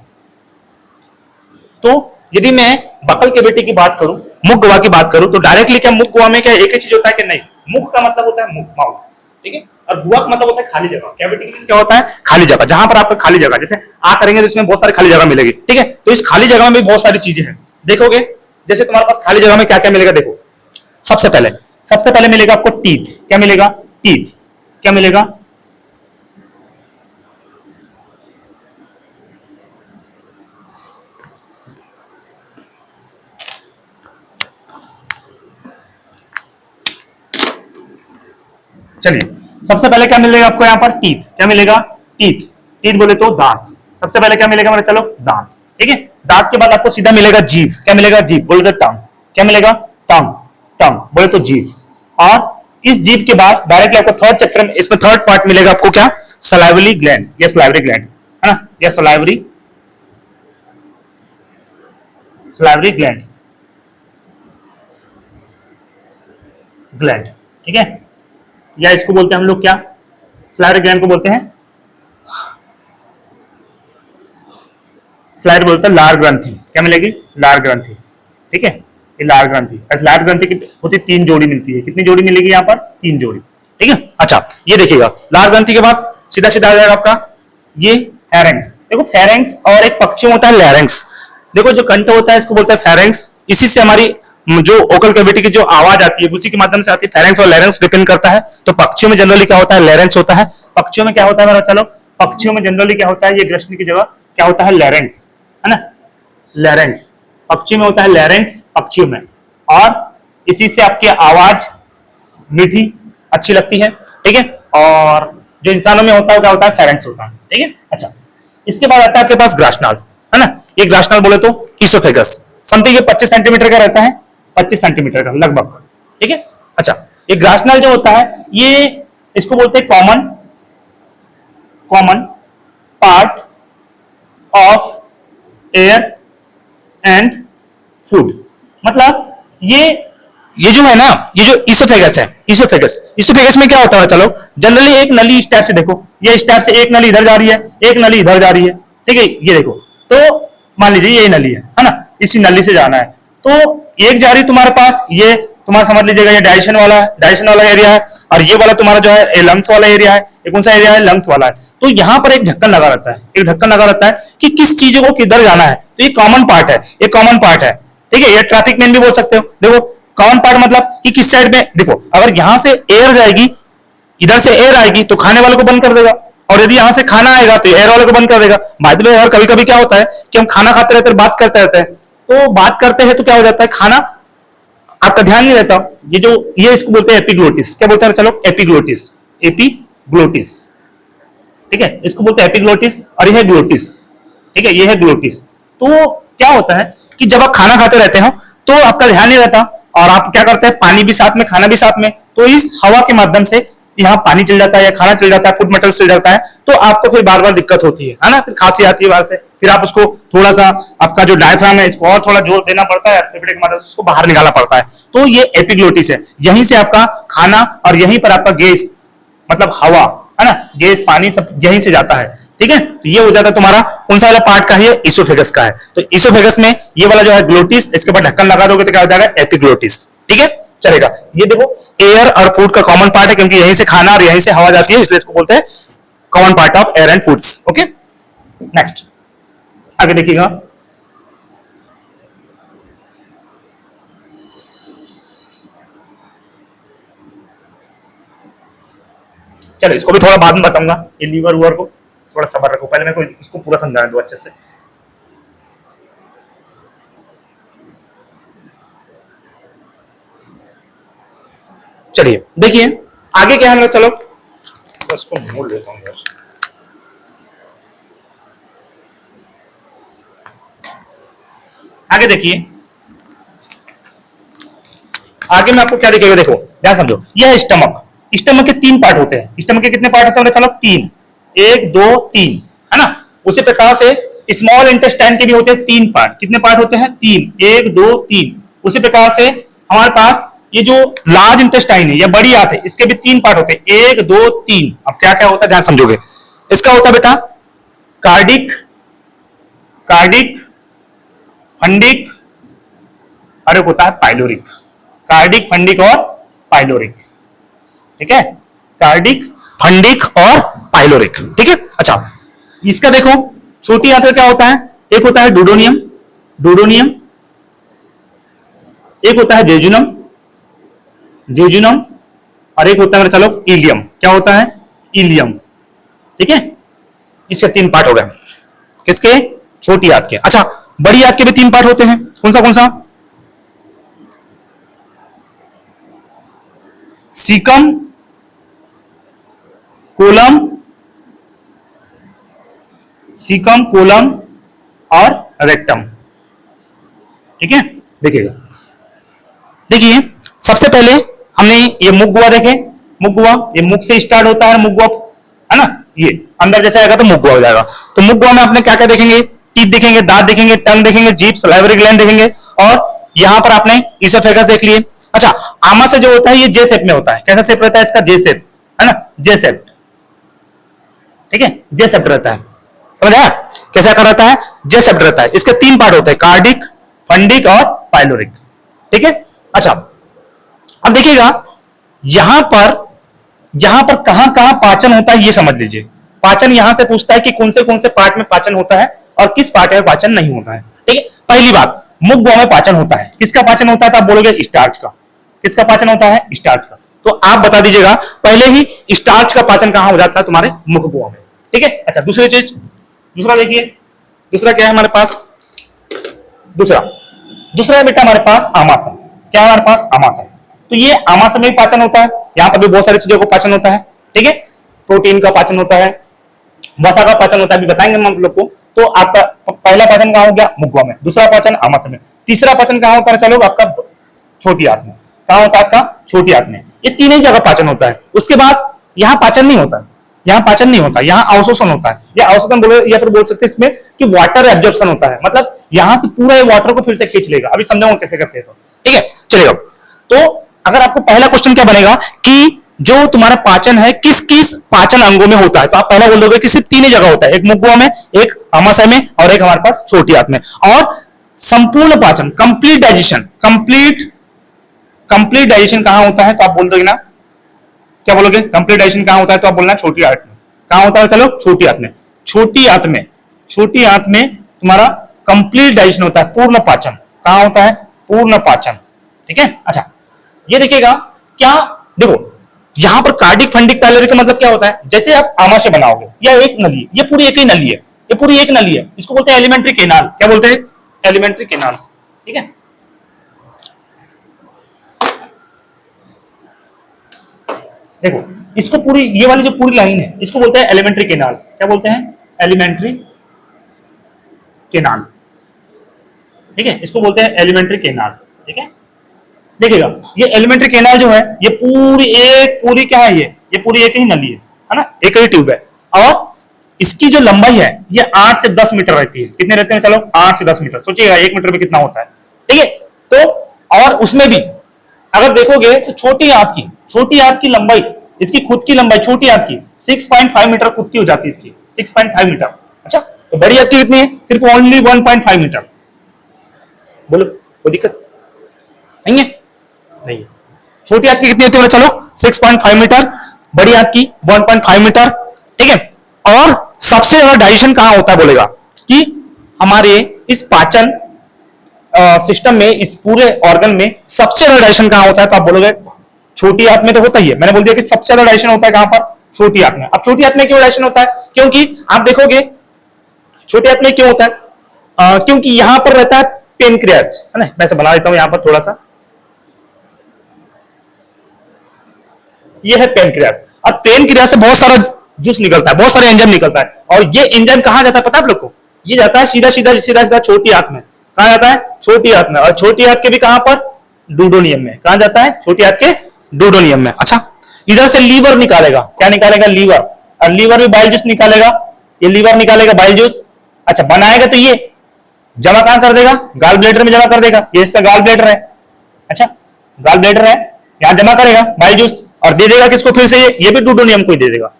तो यदि मैं बकल कैविटी की बात करूं, मुख गुहा की बात करूं, तो डायरेक्टली क्या मुख गुहा में क्या एक ही चीज होता है? कि नहीं, मुख का मतलब होता है मुख, माउथ। ठीक है, और गुहा का मतलब होता है खाली जगह। कैविटी मींस क्या होता है? खाली जगह। जहां पर आपको खाली जगह, जैसे आ करेंगे तो इसमें बहुत सारी खाली जगह मिलेगी। ठीक है, तो इस खाली जगह में भी बहुत सारी चीजें हैं। देखोगे, जैसे तुम्हारे पास खाली जगह में क्या क्या मिलेगा, देखो। सबसे पहले मिलेगा आपको टीथ। क्या मिलेगा? टीथ। क्या मिलेगा? चलिए, सबसे पहले क्या मिलेगा आपको यहाँ पर? टीथ। क्या मिलेगा? टीथ। टीथ बोले तो दांत। सबसे पहले क्या मिलेगा मेरे? चलो, दांत। ठीक है, दांत के बाद आपको सीधा मिलेगा जीभ। क्या मिलेगा? जीभ बोले तो टंग। क्या मिलेगा? टंग। टंग बोले तो जीभ। और इस जीभ के बाद डायरेक्टली आपको थर्ड चैप्टर में, इसमें थर्ड पार्ट मिलेगा आपको। क्या? सलाइवरी ग्लैंड, या सलाइवरी ग्लैंड, है ना? या सलाइवरी, सलाइवरी ग्लैंड, ग्लैंड। ठीक है, या इसको बोलते हैं हम लोग क्या? स्लाइडर ग्लैंड को बोलते हैं, स्लाइड बोलते हैं लार ग्रंथि। क्या मिलेगी? लार ग्रंथि। ठीक है, ये लार ग्रंथि। लार ग्रंथि की होती 3 जोड़ी मिलती है। कितनी जोड़ी मिलेगी यहाँ पर? 3 जोड़ी। ठीक है, अच्छा ये देखिएगा, लार ग्रंथि के बाद सीधा सीधा आ जाएगा आपका ये फेरेंक्स। देखो फेरेंक्स और एक पक्षी होता है लैरिंक्स। देखो जो कंठ होता है इसको बोलते हैं फेरेंक्स। इसी से हमारी जो ओकल कैविटी की जो आवाज आती है उसी के माध्यम से आती है। फेरेंक्स और लैरिंक्स डिपेंड करता है। तो पक्षियों में जनरली क्या होता है? लैरिंक्स होता है। पक्षियों में क्या होता है मेरा? चलो पक्षियों में जनरली क्या होता है? ये ग्रसनी की जगह क्या होता है? लैरिंक्स, है ना, लैरिंक्स। पक्षी में होता है लैरिंक्स पक्षियों में, और इसी से आपकी आवाज मीठी अच्छी लगती है। ठीक है, और जो इंसानों में होता है क्या होता है? फेरेंक्स होता है। ठीक है, अच्छा इसके बाद आता है आपके पास ग्रासनाल, है ना। ये ग्रासनाल बोले तो ईसोफेगस, समथिंग ये 25 सेंटीमीटर का रहता है, 25 सेंटीमीटर का लगभग। ठीक है, अच्छा ये ग्रासनाल जो होता है ये इसको बोलते हैं common part of air and food. मतलब ये जो है ना, ये जो ईसोफेगस है, ईसोफेगस में क्या होता है? चलो जनरली एक नली इस टाइप से देखो, ये इस टाइप से एक नली इधर जा रही है, एक नली इधर जा रही है। ठीक है, ये देखो, तो मान लीजिए ये नली है ना, इसी नली से जाना है। तो एक जा रही तुम्हारे पास, ये तुम्हारा समझ लीजिएगा ये डाइजेशन वाला एरिया है, और ये वाला तुम्हारा जो है लंग्स वाला एरिया है। ये कौन सा एरिया है? लंग्स वाला है। तो यहाँ पर एक ढक्कन लगा रहता है, कि किस चीजों को किधर जाना है। तो ये कॉमन पार्ट है, ठीक है, ये ट्रैफिक मैन भी बोल सकते हो। देखो कॉमन पार्ट मतलब कि किस साइड में, देखो अगर यहां से एयर जाएगी, इधर से एयर आएगी तो खाने वाले को बंद कर देगा, और यदि यहां से खाना आएगा तो एयर वाले को बंद कर देगा। बाद में और कभी कभी क्या होता है कि हम खाना खाते रहते हैं, बात करते रहते हैं, तो बात करते हैं तो क्या हो जाता है, खाना आपका ध्यान नहीं रहता। ये इसको बोलते हैं एपिग्लोटिस। क्या बोलते हैं? चलो एपिग्लोटिस, ठीक है, इसको बोलते हैं एपिग्लोटिस, और यह है ग्लोटिस। ठीक है, ये है ग्लोटिस। तो क्या होता है कि जब आप खाना खाते रहते हो तो आपका ध्यान नहीं रहता, और आप क्या करते हैं, पानी भी साथ में, खाना भी साथ में, तो इस हवा के माध्यम से यहाँ पानी चल जाता है या खाना चल जाता है, फूड मटेरियल चल जाता है, तो आपको फिर बार बार दिक्कत होती है ना, फिर खांसी आती है बाहर से, फिर आप उसको थोड़ा सा, आपका जो डायफ्राम है इसको और थोड़ा जोर देना पड़ता है, फेफड़े के माध्यम से उसको बाहर निकालना पड़ता है। तो ये एपिग्लोटिस है, यहीं से आपका खाना और यहीं पर आपका गैस मतलब हवा, है ना, गैस पानी सब यहीं से जाता है। ठीक है, तो ये हो जाता है तुम्हारा कौन सा वाला पार्ट का है? ईसोफेगस का है। तो ईसोफेगस में ये वाला जो है ग्लोटिस, इसके बाद ढक्कन लगा दोगे तो क्या हो जाएगा? एपिग्लोटिस। ठीक है, चलेगा। ये देखो एयर और फूड का कॉमन पार्ट है, क्योंकि यहीं से खाना और यहीं से हवा जाती है, इसलिए इसको बोलते हैं common part of air and foods. Okay, next आगे देखिएगा। चलो इसको भी थोड़ा बाद में बताऊंगा, ये लीवर वूवर को थोड़ा सबर रखो, पहले मेरे को इसको पूरा समझाने दो अच्छे से। चलिए देखिए आगे क्या है, चलो इसको मोड़ लेता हूं यार। आगे देखिए, आगे में आपको क्या दिखेगा? देखो ध्यान समझो, यह है स्टमक। स्टमक के 3 पार्ट होते हैं। स्टमक के कितने पार्ट होते हैं? चलो 3, 1 2 3, है ना। उसी प्रकार से स्मॉल इंटेस्टाइन के भी होते हैं 3 पार्ट। कितने पार्ट होते हैं? 3, 1 2 3। उसी प्रकार से हमारे पास ये जो लार्ज इंटेस्टाइन है या बड़ी आंत है, इसके भी 3 पार्ट होते हैं, 1 2 3। अब क्या क्या होता है ध्यान समझोगे। इसका होता है बेटा कार्डिक, फंडिक, और एक होता है पाइलोरिक। कार्डिक, फंडिक और पाइलोरिक। ठीक है, कार्डिक, फंडिक और पाइलोरिक। ठीक है, अच्छा इसका देखो छोटी आंत क्या होता है? एक होता है डूडोनियम, एक होता है जेजुनम, और एक होता है चलो इलियम। क्या होता है? इलियम। ठीक है, इसके 3 पार्ट हो गए किसके? छोटी आंत के। अच्छा बड़ी आंत के भी 3 पार्ट होते हैं, कौन सा? सीकम, कोलम और रेक्टम। ठीक है, देखिए सबसे पहले हमने ये मुख गुहा देखे। ये मुख से स्टार्ट होता है, मुख गुहा, है ना, ये अंदर जैसे आएगा तो मुख गुहा हो जाएगा। तो मुख गुहा में आपने क्या क्या देखेंगे? टीथ देखेंगे, दांत देखेंगे, टंग देखेंगे, जीभ, सलाइवरी ग्लैंड देखेंगे, और यहां पर आपने ईसोफेगस देख लिए। अच्छा आमा से जो होता है ये जे शेप में होता है। कैसा शेप रहता है इसका? जे शेप, है ना, जे शेप। ठीक है, जे सेप्ट रहता है, समझ आया कैसा कर रहता है, जे सेप्ट रहता है। इसके तीन पार्ट होते हैं, कार्डिक, फंडिक और पाइलोरिक, ठीक है। अच्छा अब देखिएगा यहां पर कहां कहां पाचन होता है ये समझ लीजिए। पाचन यहां से पूछता है कि कौन से पार्ट में पाचन होता है और किस पार्ट में पाचन नहीं होता है, ठीक है। पहली बात, मुख गुहा में पाचन होता है, किसका पाचन होता है तो आप बोलोगे स्टार्च का। किसका पाचन होता है, स्टार्च का। तो आप बता दीजिएगा पहले ही स्टार्च का पाचन कहां हो जाता है तुम्हारे मुख गुहा में, ठीक है। अच्छा दूसरी चीज, दूसरा देखिए, दूसरा क्या है हमारे पास, दूसरा है बेटा हमारे पास आमाशय। क्या है हमारे पास, आमाशय। तो ये आमाशय में भी पाचन होता है, यहां पर भी बहुत सारी चीजों को पाचन होता है, ठीक है। प्रोटीन का पाचन होता है, वसा का पाचन होता है, अभी बताएंगे हम लोग को। तो आपका पहला पाचन कहां हो गया, मुख गुहा में। दूसरा पाचन आमाशय में। तीसरा पाचन कहां होता है, चलो आपका छोटी आंत में। कहां होता है आपका, छोटी आंत में। ये तीन ही जगह पाचन होता है। उसके बाद यहां पाचन नहीं होता है, यहां पाचन नहीं होता, यहां अवशोषण होता है। या अवशोषण बोले या फिर बोल सकते हैं इसमें कि वाटर एब्जॉर्प्शन होता है, मतलब यहां से पूरा ये वाटर को फिर से खींच लेगा। अभी समझाऊंगा कैसे करते हैं, तो ठीक है चलेगा। तो अगर आपको पहला क्वेश्चन क्या बनेगा कि जो तुम्हारा पाचन है किस किस पाचन अंगों में होता है, तो आप पहला बोल दोगे कि सिर्फ तीन ही जगह होता है, एक मुख गुहा में, एक आमाशय में और एक हमारे पास छोटी आंत में। और संपूर्ण पाचन, कंप्लीट डाइजेशन, कंप्लीट डाइजेशन कहां होता है, तो आप बोल दोगे ना, क्या बोलोगे, कंप्लीट डाइजेशन कहां होता है, तो आप बोलना छोटी आंत में। कहां होता है, चलो छोटी आंत में। छोटी आंत में तुम्हारा कंप्लीट डाइजेशन होता है, पूर्ण पाचन। कहां होता है, पूर्ण पाचन, ठीक है। अच्छा ये देखिएगा, क्या देखो यहां पर कार्डिक, फंडिक, पाइलोरिक का मतलब क्या होता है, जैसे आप आमाशय बनाओगे, या एक नली, ये पूरी एक ही नली है, ये पूरी एक नली है, इसको बोलते हैं एलिमेंट्री केनाल। क्या बोलते हैं, एलिमेंट्री केनाल, ठीक है। देखो इसको पूरी, ये वाली जो पूरी लाइन है इसको बोलते हैं एलिमेंट्री केनाल। क्या बोलते हैं, एलिमेंट्री केनाल, ठीक है। इसको बोलते हैं एलिमेंट्री केनाल, ठीक है। देखिएगा ये एलिमेंट्री केनाल जो है, ये पूरी क्या है, ये पूरी एक ही नली है ना, एक ही ट्यूब है। और इसकी जो लंबाई है ये 8 से 10 मीटर रहती है। कितने रहते हैं, चलो 8 से 10 मीटर। सोचिएगा 1 मीटर में कितना होता है, ठीक है। तो और उसमें भी अगर देखोगे तो छोटी आंत की लंबाई, इसकी खुद की लंबाई छोटी आंत की 6.5 मीटर खुद की हो जाती है, इसकी 6.5 मीटर। अच्छा तो बड़ी आंत की कितनी है, सिर्फ ओनली 1.5 मीटर। बोलो कोई दिक्कत नहीं है, नहीं है। छोटी आंत की कितनी होती है, चलो 6.5 मीटर, बड़ी आंत की 1.5 मीटर, ठीक है। और सबसे ज्यादा डाइजेशन कहां होता है, बोलेगा कि हमारे इस पाचन सिस्टम में, इस पूरे ऑर्गन में सबसे ज्यादा डाइजेशन कहां होता है, तो आप बोलोगे छोटी आंत में तो होता ही है। मैंने बोल दिया कि सबसे ज्यादा डाइजेशन होता है कहां पर, छोटी आंत में। अब छोटी आंत में क्यों डाइजेशन होता है, क्योंकि आप देखोगे छोटी आंत में क्यों होता है, क्योंकि यहां पर रहता है पेनक्रियास, है ना। मैं बना देता हूं यहां पर थोड़ा सा, ये है पेनक्रियास। और पेनक्रियास से बहुत सारा जूस निकलता है, बहुत सारे एंजाइम निकलता है। और ये एंजाइम कहां जाता है पता है आप लोग को, ये जाता है सीधा सीधा सीधा सीधा छोटी आंत में। कहां जाता है, छोटी आंत में। और छोटी आंत के भी कहां पर, डूडोनियम में। कहां जाता है, छोटी आंत के डूडोनियम में। अच्छा इधर से लीवर निकालेगा, क्या निकालेगा, लीवर। और लीवर भी बाइल जूस निकालेगा, ये लीवर निकालेगा बाइल जूस। अच्छा बनाएगा तो ये जमा कहां कर देगा, गाल ब्लेडर में जमा कर देगा, ये इसका गाल ब्लेडर है। अच्छा गाल ब्लेडर है, यहां जमा करेगा बाइल जूस और दे देगा किसको, फिर से ये भी डूडोनियम को ही दे देगा।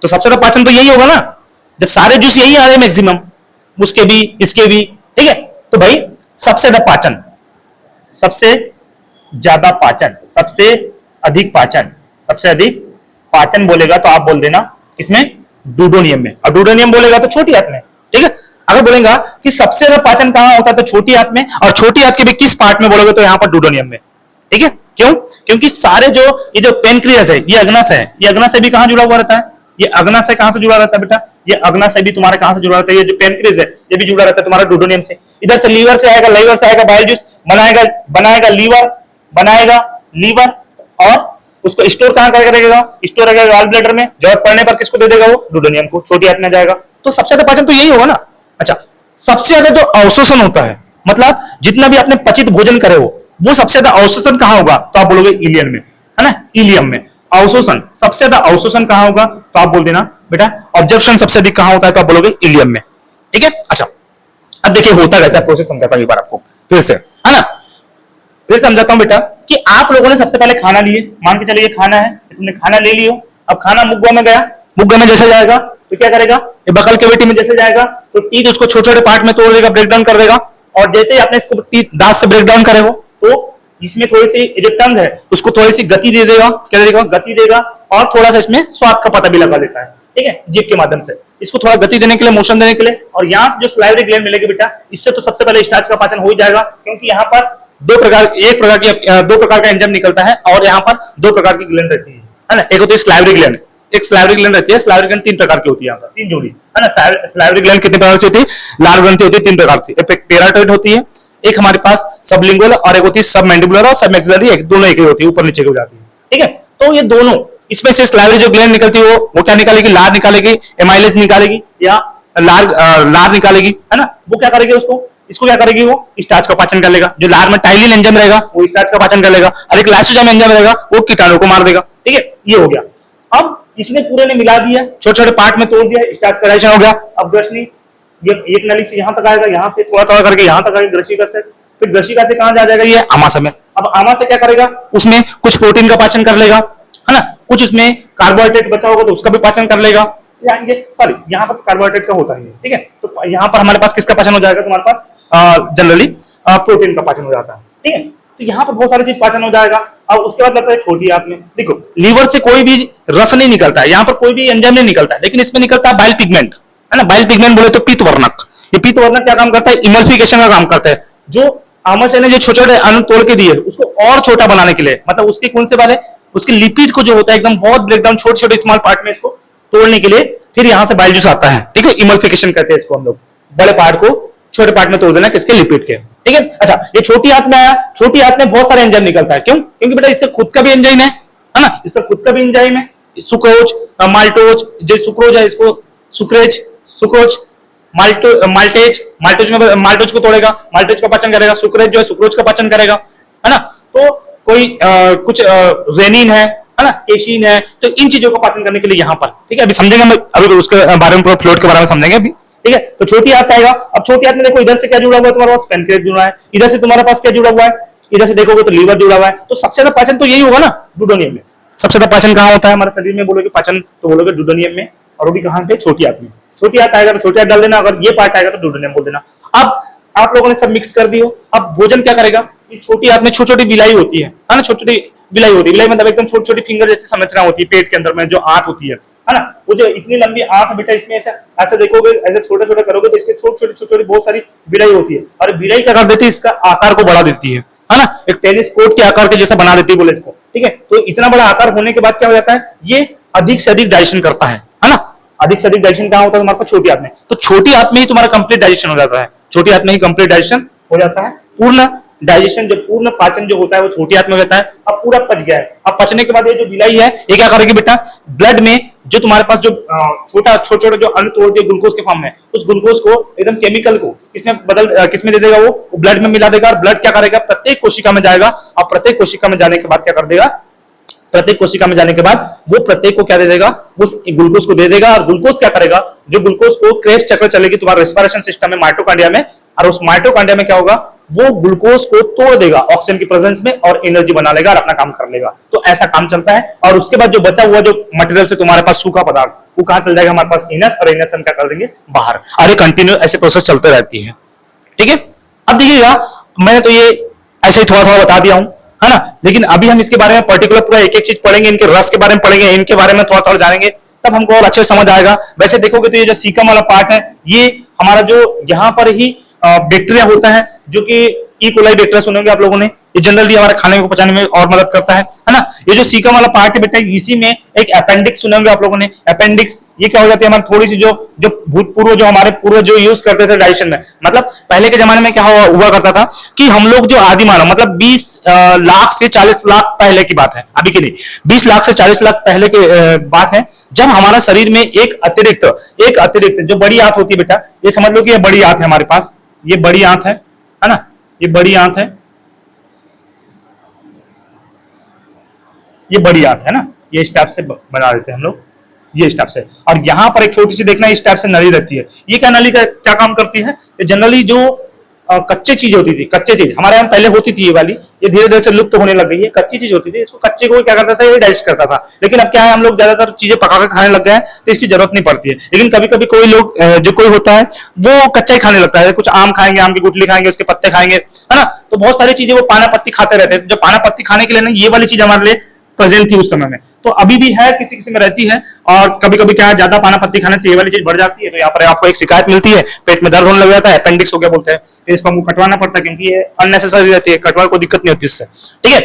तो सबसे ज्यादा पाचन तो यही होगा ना, जब सारे जूस यही आ रहे हैं मैक्सिमम, उसके भी इसके भी, ठीक है। तो भाई सबसे ज्यादा पाचन, सबसे ज्यादा पाचन, सबसे अधिक पाचन, सबसे अधिक पाचन बोलेगा तो आप बोल देना किसमें, डूडोनियम में। और डूडोनियम बोलेगा तो छोटी आंत में, ठीक है। अगर बोलेगा कि सबसे ज्यादा पाचन कहां होता है तो छोटी आंत में, और छोटी आंत के भी किस पार्ट में बोलोगे तो यहां पर डूडोनियम में, ठीक है। क्यों, क्योंकि सारे जो ये जो पेनक्रियास है, ये अग्नाशय है, ये अग्नाशय भी कहां जुड़ा हुआ रहता है, ये अग्नाशय कहां से जुड़ा रहता है बेटा, ये अग्नाशय भी तुम्हारा कहां से जुड़ा रहता है, ये जो पेनक्रियास है ये भी जुड़ा रहता है तुम्हारा डूडोनियम से। इधर से लीवर से आएगा, लीवर से आएगा बाइल जूस, बनाएगा लीवर और उसको स्टोर कहां करेगा, स्टोर करेगा गाल ब्लैडर में। जरूरत पड़ने पर किसको दे देगा, वो डूडोनियम को, छोटी आंत में जाएगा। तो सबसे ज्यादा पाचन तो यही होगा ना। अच्छा सबसे ज्यादा जो अवशोषण होता है, मतलब जितना भी आपने पचित भोजन करे हो, वो सबसे ज्यादा अवशोषण कहां होगा, तो आप बोलोगे इलियन में, है ना, इलियम में। अवशोषण सबसे ज्यादा अवशोषण कहां होगा, तो आप बोल देना बेटा ऑब्जर्प्शन सबसे अधिक कहां होता है, तो आप बोलोगे इलियम में, ठीक है। अच्छा अब देखिए होता कैसा है, प्रोसेस समझाता हूं एक बार आपको फिर से, है ना। फिर समझाता हूं बेटा कि आप लोगों ने सबसे पहले खाना लिए, मान के चलिए खाना है, तुमने खाना ले लियो। अब खाना मुख गुहा में गया, मुख गुहा में जैसे जाएगा तो क्या करेगा, ये बकल कैविटी में जैसे जाएगा तो टीथ उसको छोटे छोटे पार्ट में तोड़ देगा, ब्रेक डाउन कर देगा, और जैसे ही आपने इसको टीथ दांत से ब्रेक डाउन करे हो तो इसमें थोड़ी सी जो टंग है उसको थोड़ी सी गति दे देगा, क्या देगा, गति देगा, और थोड़ा सा इसमें स्वाद का पता भी लगा देता है, ठीक है, जीभ के माध्यम से इसको थोड़ा गति देने के लिए, मोशन देने के लिए। और यहाँ से जो सलाइवरी ग्लैंड मिलेगी बेटा, इससे तो सबसे पहले स्टार्च का पाचन हो ही जाएगा, क्योंकि यहाँ पर दो प्रकार का एंजाइम निकलता है, और यहाँ पर दो प्रकार की ग्लैंड रहती है ना, एक होती है सलाइवरी ग्लैंड, एक सलाइवरी ग्लैंड रहती है। सलाइवरी ग्लैंड तीन प्रकार की होती है, यहाँ पर तीन जोड़ी है ना। सलाइवरी ग्लैंड कितने प्रकार से होती है, लाल ग्रंथि होती है तीन प्रकार से, एक पेराटॉइड होती है, एक हमारे पास सबलिंगुअल, और एक होती है सबमैंडिबुलर और सबमैक्सिलरी, एक दोनों एक ही होती है, ऊपर नीचे हो जाती है, ठीक है। तो ये दोनों, इसमें से सलाइवरी जो ग्लैंड निकलती है वो क्या निकालेगी, लार निकालेगी, एमाइलेज निकालेगी, या लार निकालेगी, है ना। वो क्या करेगी, इसको क्या करेगी, वो स्टार्च का पाचन कर लेगा। जो लार में टाइलिन एंजाइम रहेगा वो स्टार्च का पाचन कर लेगा, और एक लाइसोजाइम एंजाइम रहेगा वो कीटाणु को मार देगा, ठीक है। ये हो गया। अब इसने पूरे ने मिला दिया, छोटे छोटे पार्ट में तोड़ दिया, स्टार्च का डाइजेशन हो गया। अब ग्रसनी ये एक नली से यहां तक आएगा, यहां से थोड़ा थोड़ा करके यहां तक आएगा ग्रसिका से, फिर ग्रसिका से कहां जा जाएगा, ये आमाशय में। अब आमाशय क्या करेगा, उसमें कुछ प्रोटीन का पाचन कर लेगा, है ना, कुछ उसमें कार्बोहाइड्रेट बचा होगा तो उसका भी पाचन कर लेगा। सॉरी, यहाँ पर कार्बोहाइड्रेट का होता है, ठीक है। तो यहाँ पर हमारे पास किसका पाचन हो जाएगा, तुम्हारे पास जनरली प्रोटीन का पाचन हो जाता है, ठीक है। तो यहाँ पर बहुत सारी चीज पाचन हो जाएगा। अब उसके बाद लगता है छोटी आंत में, देखो लीवर से कोई भी रस नहीं निकलता है, यहाँ पर कोई भी एंजाइम नहीं निकलता है, लेकिन इसमें निकलता है बाइल पिगमेंट, है ना। बाइल पिगमेंट बोले तो पीतवर्णक। ये पीतवर्णक क्या काम करता है, इमल्फिकेशन का काम करता है। जो आमाशय ने जो छोटे छोटे अणु तोड़ के दिए उसको और छोटा बनाने के लिए, मतलब उसके कौन से वाले, उसके लिपिड को जो होता है एकदम बहुत ब्रेकडाउन छोटे छोटे स्मॉल पार्ट में इसको तोड़ने के लिए, फिर यहां से बाइल जूस आता है, ठीक है। इमल्फिकेशन कहते हैं इसको हम लोग, बड़े पार्ट को छोटे पार्ट में तोड़ देना किसके, लिपिड के, ठीक है। अच्छा, ये छोटी आंत में आया, छोटी आंत में बहुत सारे एंजाइम निकलता है, क्यों, क्योंकि बेटा इसका खुद का भी एंजाइम है ना, इसका खुद का भी एंजाइम है, सुक्रोज, माल्टोज, जो सुक्रोज है इसको सुक्रोज, माल्टेज में माल्टोज को तोड़ेगा, माल्टेज का पाचन करेगा, सुक्रेज जो है सुक्रोज का पाचन करेगा, है ना। तो कोई कुछ रेनिन है ना, केशिन है, तो इन चीजों का पाचन करने के लिए यहाँ पर, ठीक है। अभी समझेंगे हम, अभी उसके बारे में, फ्लोट के बारे में समझेंगे अभी, ठीक है। तो छोटी आंत आएगा। अब छोटी आंत में देखो इधर से क्या जुड़ा हुआ है, तुम्हारे पास पैनक्रियास जुड़ा है, इधर से तुम्हारे पास क्या जुड़ा हुआ है, इधर से देखोगे तो लीवर जुड़ा हुआ है। तो सबसे ज्यादा पाचन तो यही होगा ना, डुओडेनियम में। सबसे ज्यादा पाचन कहाँ होता है हमारे शरीर में, बोलोगे पाचन तो बोलोगे डुओडेनियम में, और वो भी कहाँ पे, छोटी आंत में। छोटी आंत आएगा तो छोटी आंत डाल देना, अगर ये पार्ट आएगा तो डुओडेनियम बोल देना। अब आप लोगों ने सब मिक्स कर दियो। अब भोजन क्या करेगा, इस छोटी आंत में छोटी छोटी बिलाई होती है ना, छोटी छोटी बिलाई होती है। बिलाई मतलब एकदम छोटी छोटी फिंगर जैसी संरचना होती है पेट के अंदर में, जो आंत होती है ना। वो जो इतनी लंबी आंत बेटा, इसमें ऐसे देखोगे, ऐसे छोटे छोटे करोगे तो इसके छोटी छोटी बहुत सारी बिलाई होती है, और बिलाई क्या कर देती है, इसका आकार को बढ़ा देती है ना, एक टेनिस कोर्ट के आकार के जैसा बना देती है बोले इसको, ठीक है। तो इतना बड़ा आकार होने के बाद क्या हो जाता है, ये अधिक से अधिक डाइजेशन करता है ना। अधिक से अधिक डाइजेशन कहाँ होता है, तुम्हारे पास छोटी आंत में। तो छोटी आंत में ही तुम्हारा कंप्लीट डाइजेशन हो जाता है, छोटी आंत में ही कंप्लीट डाइजेशन हो जाता है। पूर्ण डाइजेशन, जो पूर्ण पाचन जो होता है वो छोटी आंत में होता है। अब पूरा पच गया है। अब पचने के बाद ये जो बिलाई है ये क्या करेगी बेटा, ब्लड में जो तुम्हारे पास जो छोटे जो अणु तोड़ दिए ग्लूकोज के फॉर्म में, उस ग्लूकोज को एकदम केमिकल को किसमें दे देगा, वो ब्लड में मिला देगा। और ब्लड क्या करेगा, प्रत्येक कोशिका में जाएगा, और प्रत्येक कोशिका में जाने के बाद क्या कर देगा, प्रत्येक कोशिका में जाने के बाद वो प्रत्येक को क्या दे देगा, उस ग्लूकोज को दे देगा। और ग्लूकोज क्या करेगा, जो ग्लूकोज को क्रेब्स चक्र चलेगी तुम्हारा रेस्पिरेशन सिस्टम में, माइटोकॉन्ड्रिया में, और उस माइटोकॉन्ड्रिया में क्या होगा, वो ग्लूकोज को तोड़ देगा ऑक्सीजन की प्रेजेंस में, और एनर्जी बना लेगा और अपना काम कर लेगा। तो ऐसा काम चलता है। और उसके बाद जो बचा हुआ जो मटेरियल से तुम्हारे पास सूखा पदार्थ, वो कहां चल जाएगा, हमारे पास इनस, और इनस हम क्या कर देंगे, बाहर। और ये कंटिन्यू ऐसे प्रोसेस चलते रहती है, ठीक है। अब देखिएगा, मैंने तो ये ऐसे ही थोड़ा थोड़ा बता दिया हूं, है ना, लेकिन अभी हम इसके बारे में पर्टिकुलर पूरा एक एक चीज पढ़ेंगे, इनके रस के बारे में पढ़ेंगे, इनके बारे में थोड़ा थोड़ा जानेंगे, तब हमको और अच्छे समझ आएगा। वैसे देखोगे तो ये जो सीकम वाला पार्ट है, ये हमारा जो यहाँ पर ही बैक्टीरिया होता है, जो कि ई कोलाई बैक्टीरिया सुनेंगे आप लोगों ने, ये जनरली हमारे खाने को पचाने में और मदद करता है ना। ये जो सीकम वाला पार्ट है बेटा, इसी में एक अपेंडिक्स सुनेंगे आप लोगों ने। अपेंडिक्स ये क्या हो जाती है, हमारी थोड़ी सी जो भूतपूर्व जो हमारे पूर्वज जो यूज करते थे डाइजेशन में, मतलब पहले के जमाने में क्या हुआ करता था कि हम लोग जो आदि मानव, मतलब 20 लाख से 40 लाख पहले की बात है, अभी की नहीं, 20 लाख से 40 लाख पहले की बात है, जब हमारा शरीर में एक अतिरिक्त जो बड़ी आंत होती है बेटा, ये समझ लो कि ये बड़ी आंत है हमारे पास, ये बड़ी आंत है ना, ये बड़ी आंत है, ये बड़ी आंत है ना, ये इस टाइप से बना देते हैं हम लोग, ये इस टाइप से। और यहां पर एक छोटी सी देखना, इस टाइप से नली रहती है। ये क्या नली का क्या काम करती है, जनरली जो कच्चे चीज होती थी, कच्चे चीज हमारे यहाँ पहले होती थी ये वाली, ये धीरे धीरे से लुप्त होने लग गई है। कच्ची चीज होती थी, इसको कच्चे को क्या करता था, ये डाइजेस्ट करता था। लेकिन अब क्या है, हम लोग ज्यादातर चीजें पका कर खाने लग गए हैं, तो इसकी जरूरत नहीं पड़ती है। लेकिन कभी कभी कोई लोग जो कोई होता है वो कच्चा ही खाने लगता है, कुछ आम खाएंगे, आम की गुठली खाएंगे, उसके पत्ते खाएंगे, है ना। तो बहुत सारी चीजें वो पाना पत्ती खाते रहते हैं। जो पाना पत्ती खाने के लिए ना ये वाली चीज हमारे लिए प्रेजेंट थी उस समय में, तो अभी भी है, किसी किसी में रहती है। और कभी कभी क्या है, ज्यादा पाना पत्ती खाने से ये वाली चीज बढ़ जाती है, तो यहाँ पर आपको एक शिकायत मिलती है, पेट में दर्द होने लग जाता है, अपेंडिक्स हो गया बोलते हैं, तो इसको हमको कटवाना पड़ता है, क्योंकि ये अननेसेसरी रहती है, कटवा को दिक्कत नहीं होती इससे, ठीक है।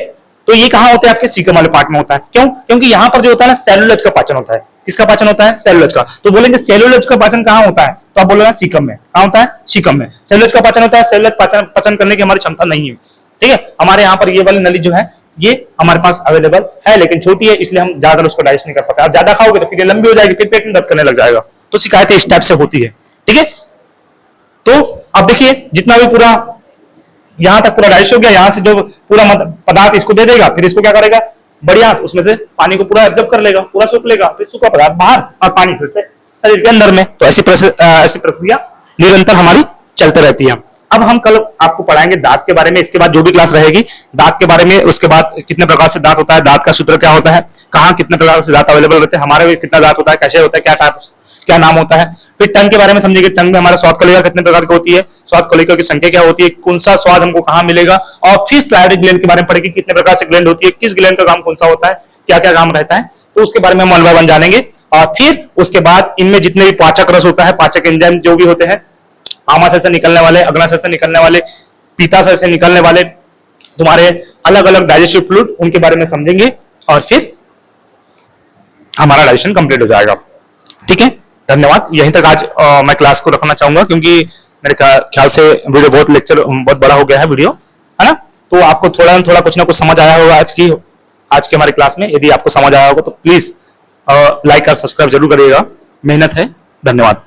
तो ये कहाँ होता है, आपके सीकम वाले पार्ट में होता है। क्यों? क्योंकि यहाँ पर जो होता है ना, सेलुलोज का पाचन होता है। किसका पाचन होता है? सेलुलोज का। तो बोलेंगे सेलुलोज का पाचन कहाँ होता है, तो आप बोलोगे सीकम में। कहाँ होता है? सीकम में सेलुलोज का पाचन होता है। सेलुलोज पाचन करने की हमारी क्षमता नहीं है, ठीक है। हमारे यहाँ पर ये वाली नली जो है ये हमारे पास अवेलेबल है, लेकिन छोटी है, इसलिए हम ज्यादा उसको डाइजेस्ट नहीं कर पाते। आप ज्यादा खाओगे तो फिर ये लंबी हो जाएगी, फिर पेट में दर्द करने लग जाएगा। तो शिकायतें इस टाइप से होती है, ठीक है। तो अब देखिए, जितना भी पूरा यहां तक पूरा डाइजेस्ट हो गया, यहां से जो पूरा पदार्थ इसको दे देगा, फिर इसको क्या करेगा, बढ़िया उसमें से पानी को पूरा एब्जॉर्ब कर लेगा, पूरा सूख लेगा, फिर सूखा पदार्थ बाहर और पानी फिर से शरीर के अंदर में। तो ऐसी प्रक्रिया निरंतर हमारी चलती रहती है। अब हम कल आपको पढ़ाएंगे दांत के बारे में, इसके बाद जो भी क्लास रहेगी दांत के बारे में, उसके बाद कितने प्रकार से दांत होता है, दांत का सूत्र क्या होता है, कहाँ कितने प्रकार से दांत अवेलेबल रहते हैं, हमारे भी कितना दांत होता है, कैसे होता है, क्या टाइप, क्या नाम होता है। फिर टंग के बारे में समझेंगे, टंग में हमारा स्वाद कलिका कितने प्रकार की होती है, स्वाद कलिका की संख्या क्या होती है, कौन सा स्वाद हमको कहाँ मिलेगा। और फिर स्लाइविक ग्लैंड के बारे में पढ़ेंगे, कितने प्रकार से ग्लैंड होती है, किस ग्लैंड का काम कौन सा होता है, क्या क्या काम रहता है, तो उसके बारे में हम मलबा बन जानेंगे। और फिर उसके बाद इनमें जितने भी पाचक रस होता है, पाचक एंजाइम जो भी होते हैं, आमाशय से निकलने वाले, अग्नाशय से निकलने वाले, पीताशय से निकलने वाले तुम्हारे अलग अलग डाइजेस्टिव फ्लूइड, उनके बारे में समझेंगे और फिर हमारा डाइजेशन कंप्लीट हो जाएगा, ठीक है। धन्यवाद। यहीं तक आज मैं क्लास को रखना चाहूंगा, क्योंकि मेरे ख्याल से वीडियो बहुत बड़ा हो गया है वीडियो, है ना। तो आपको थोड़ा ना थोड़ा कुछ ना कुछ समझ आया होगा आज की हमारी क्लास में। यदि आपको समझ आया होगा तो प्लीज लाइक और सब्सक्राइब जरूर करिएगा, मेहनत है। धन्यवाद।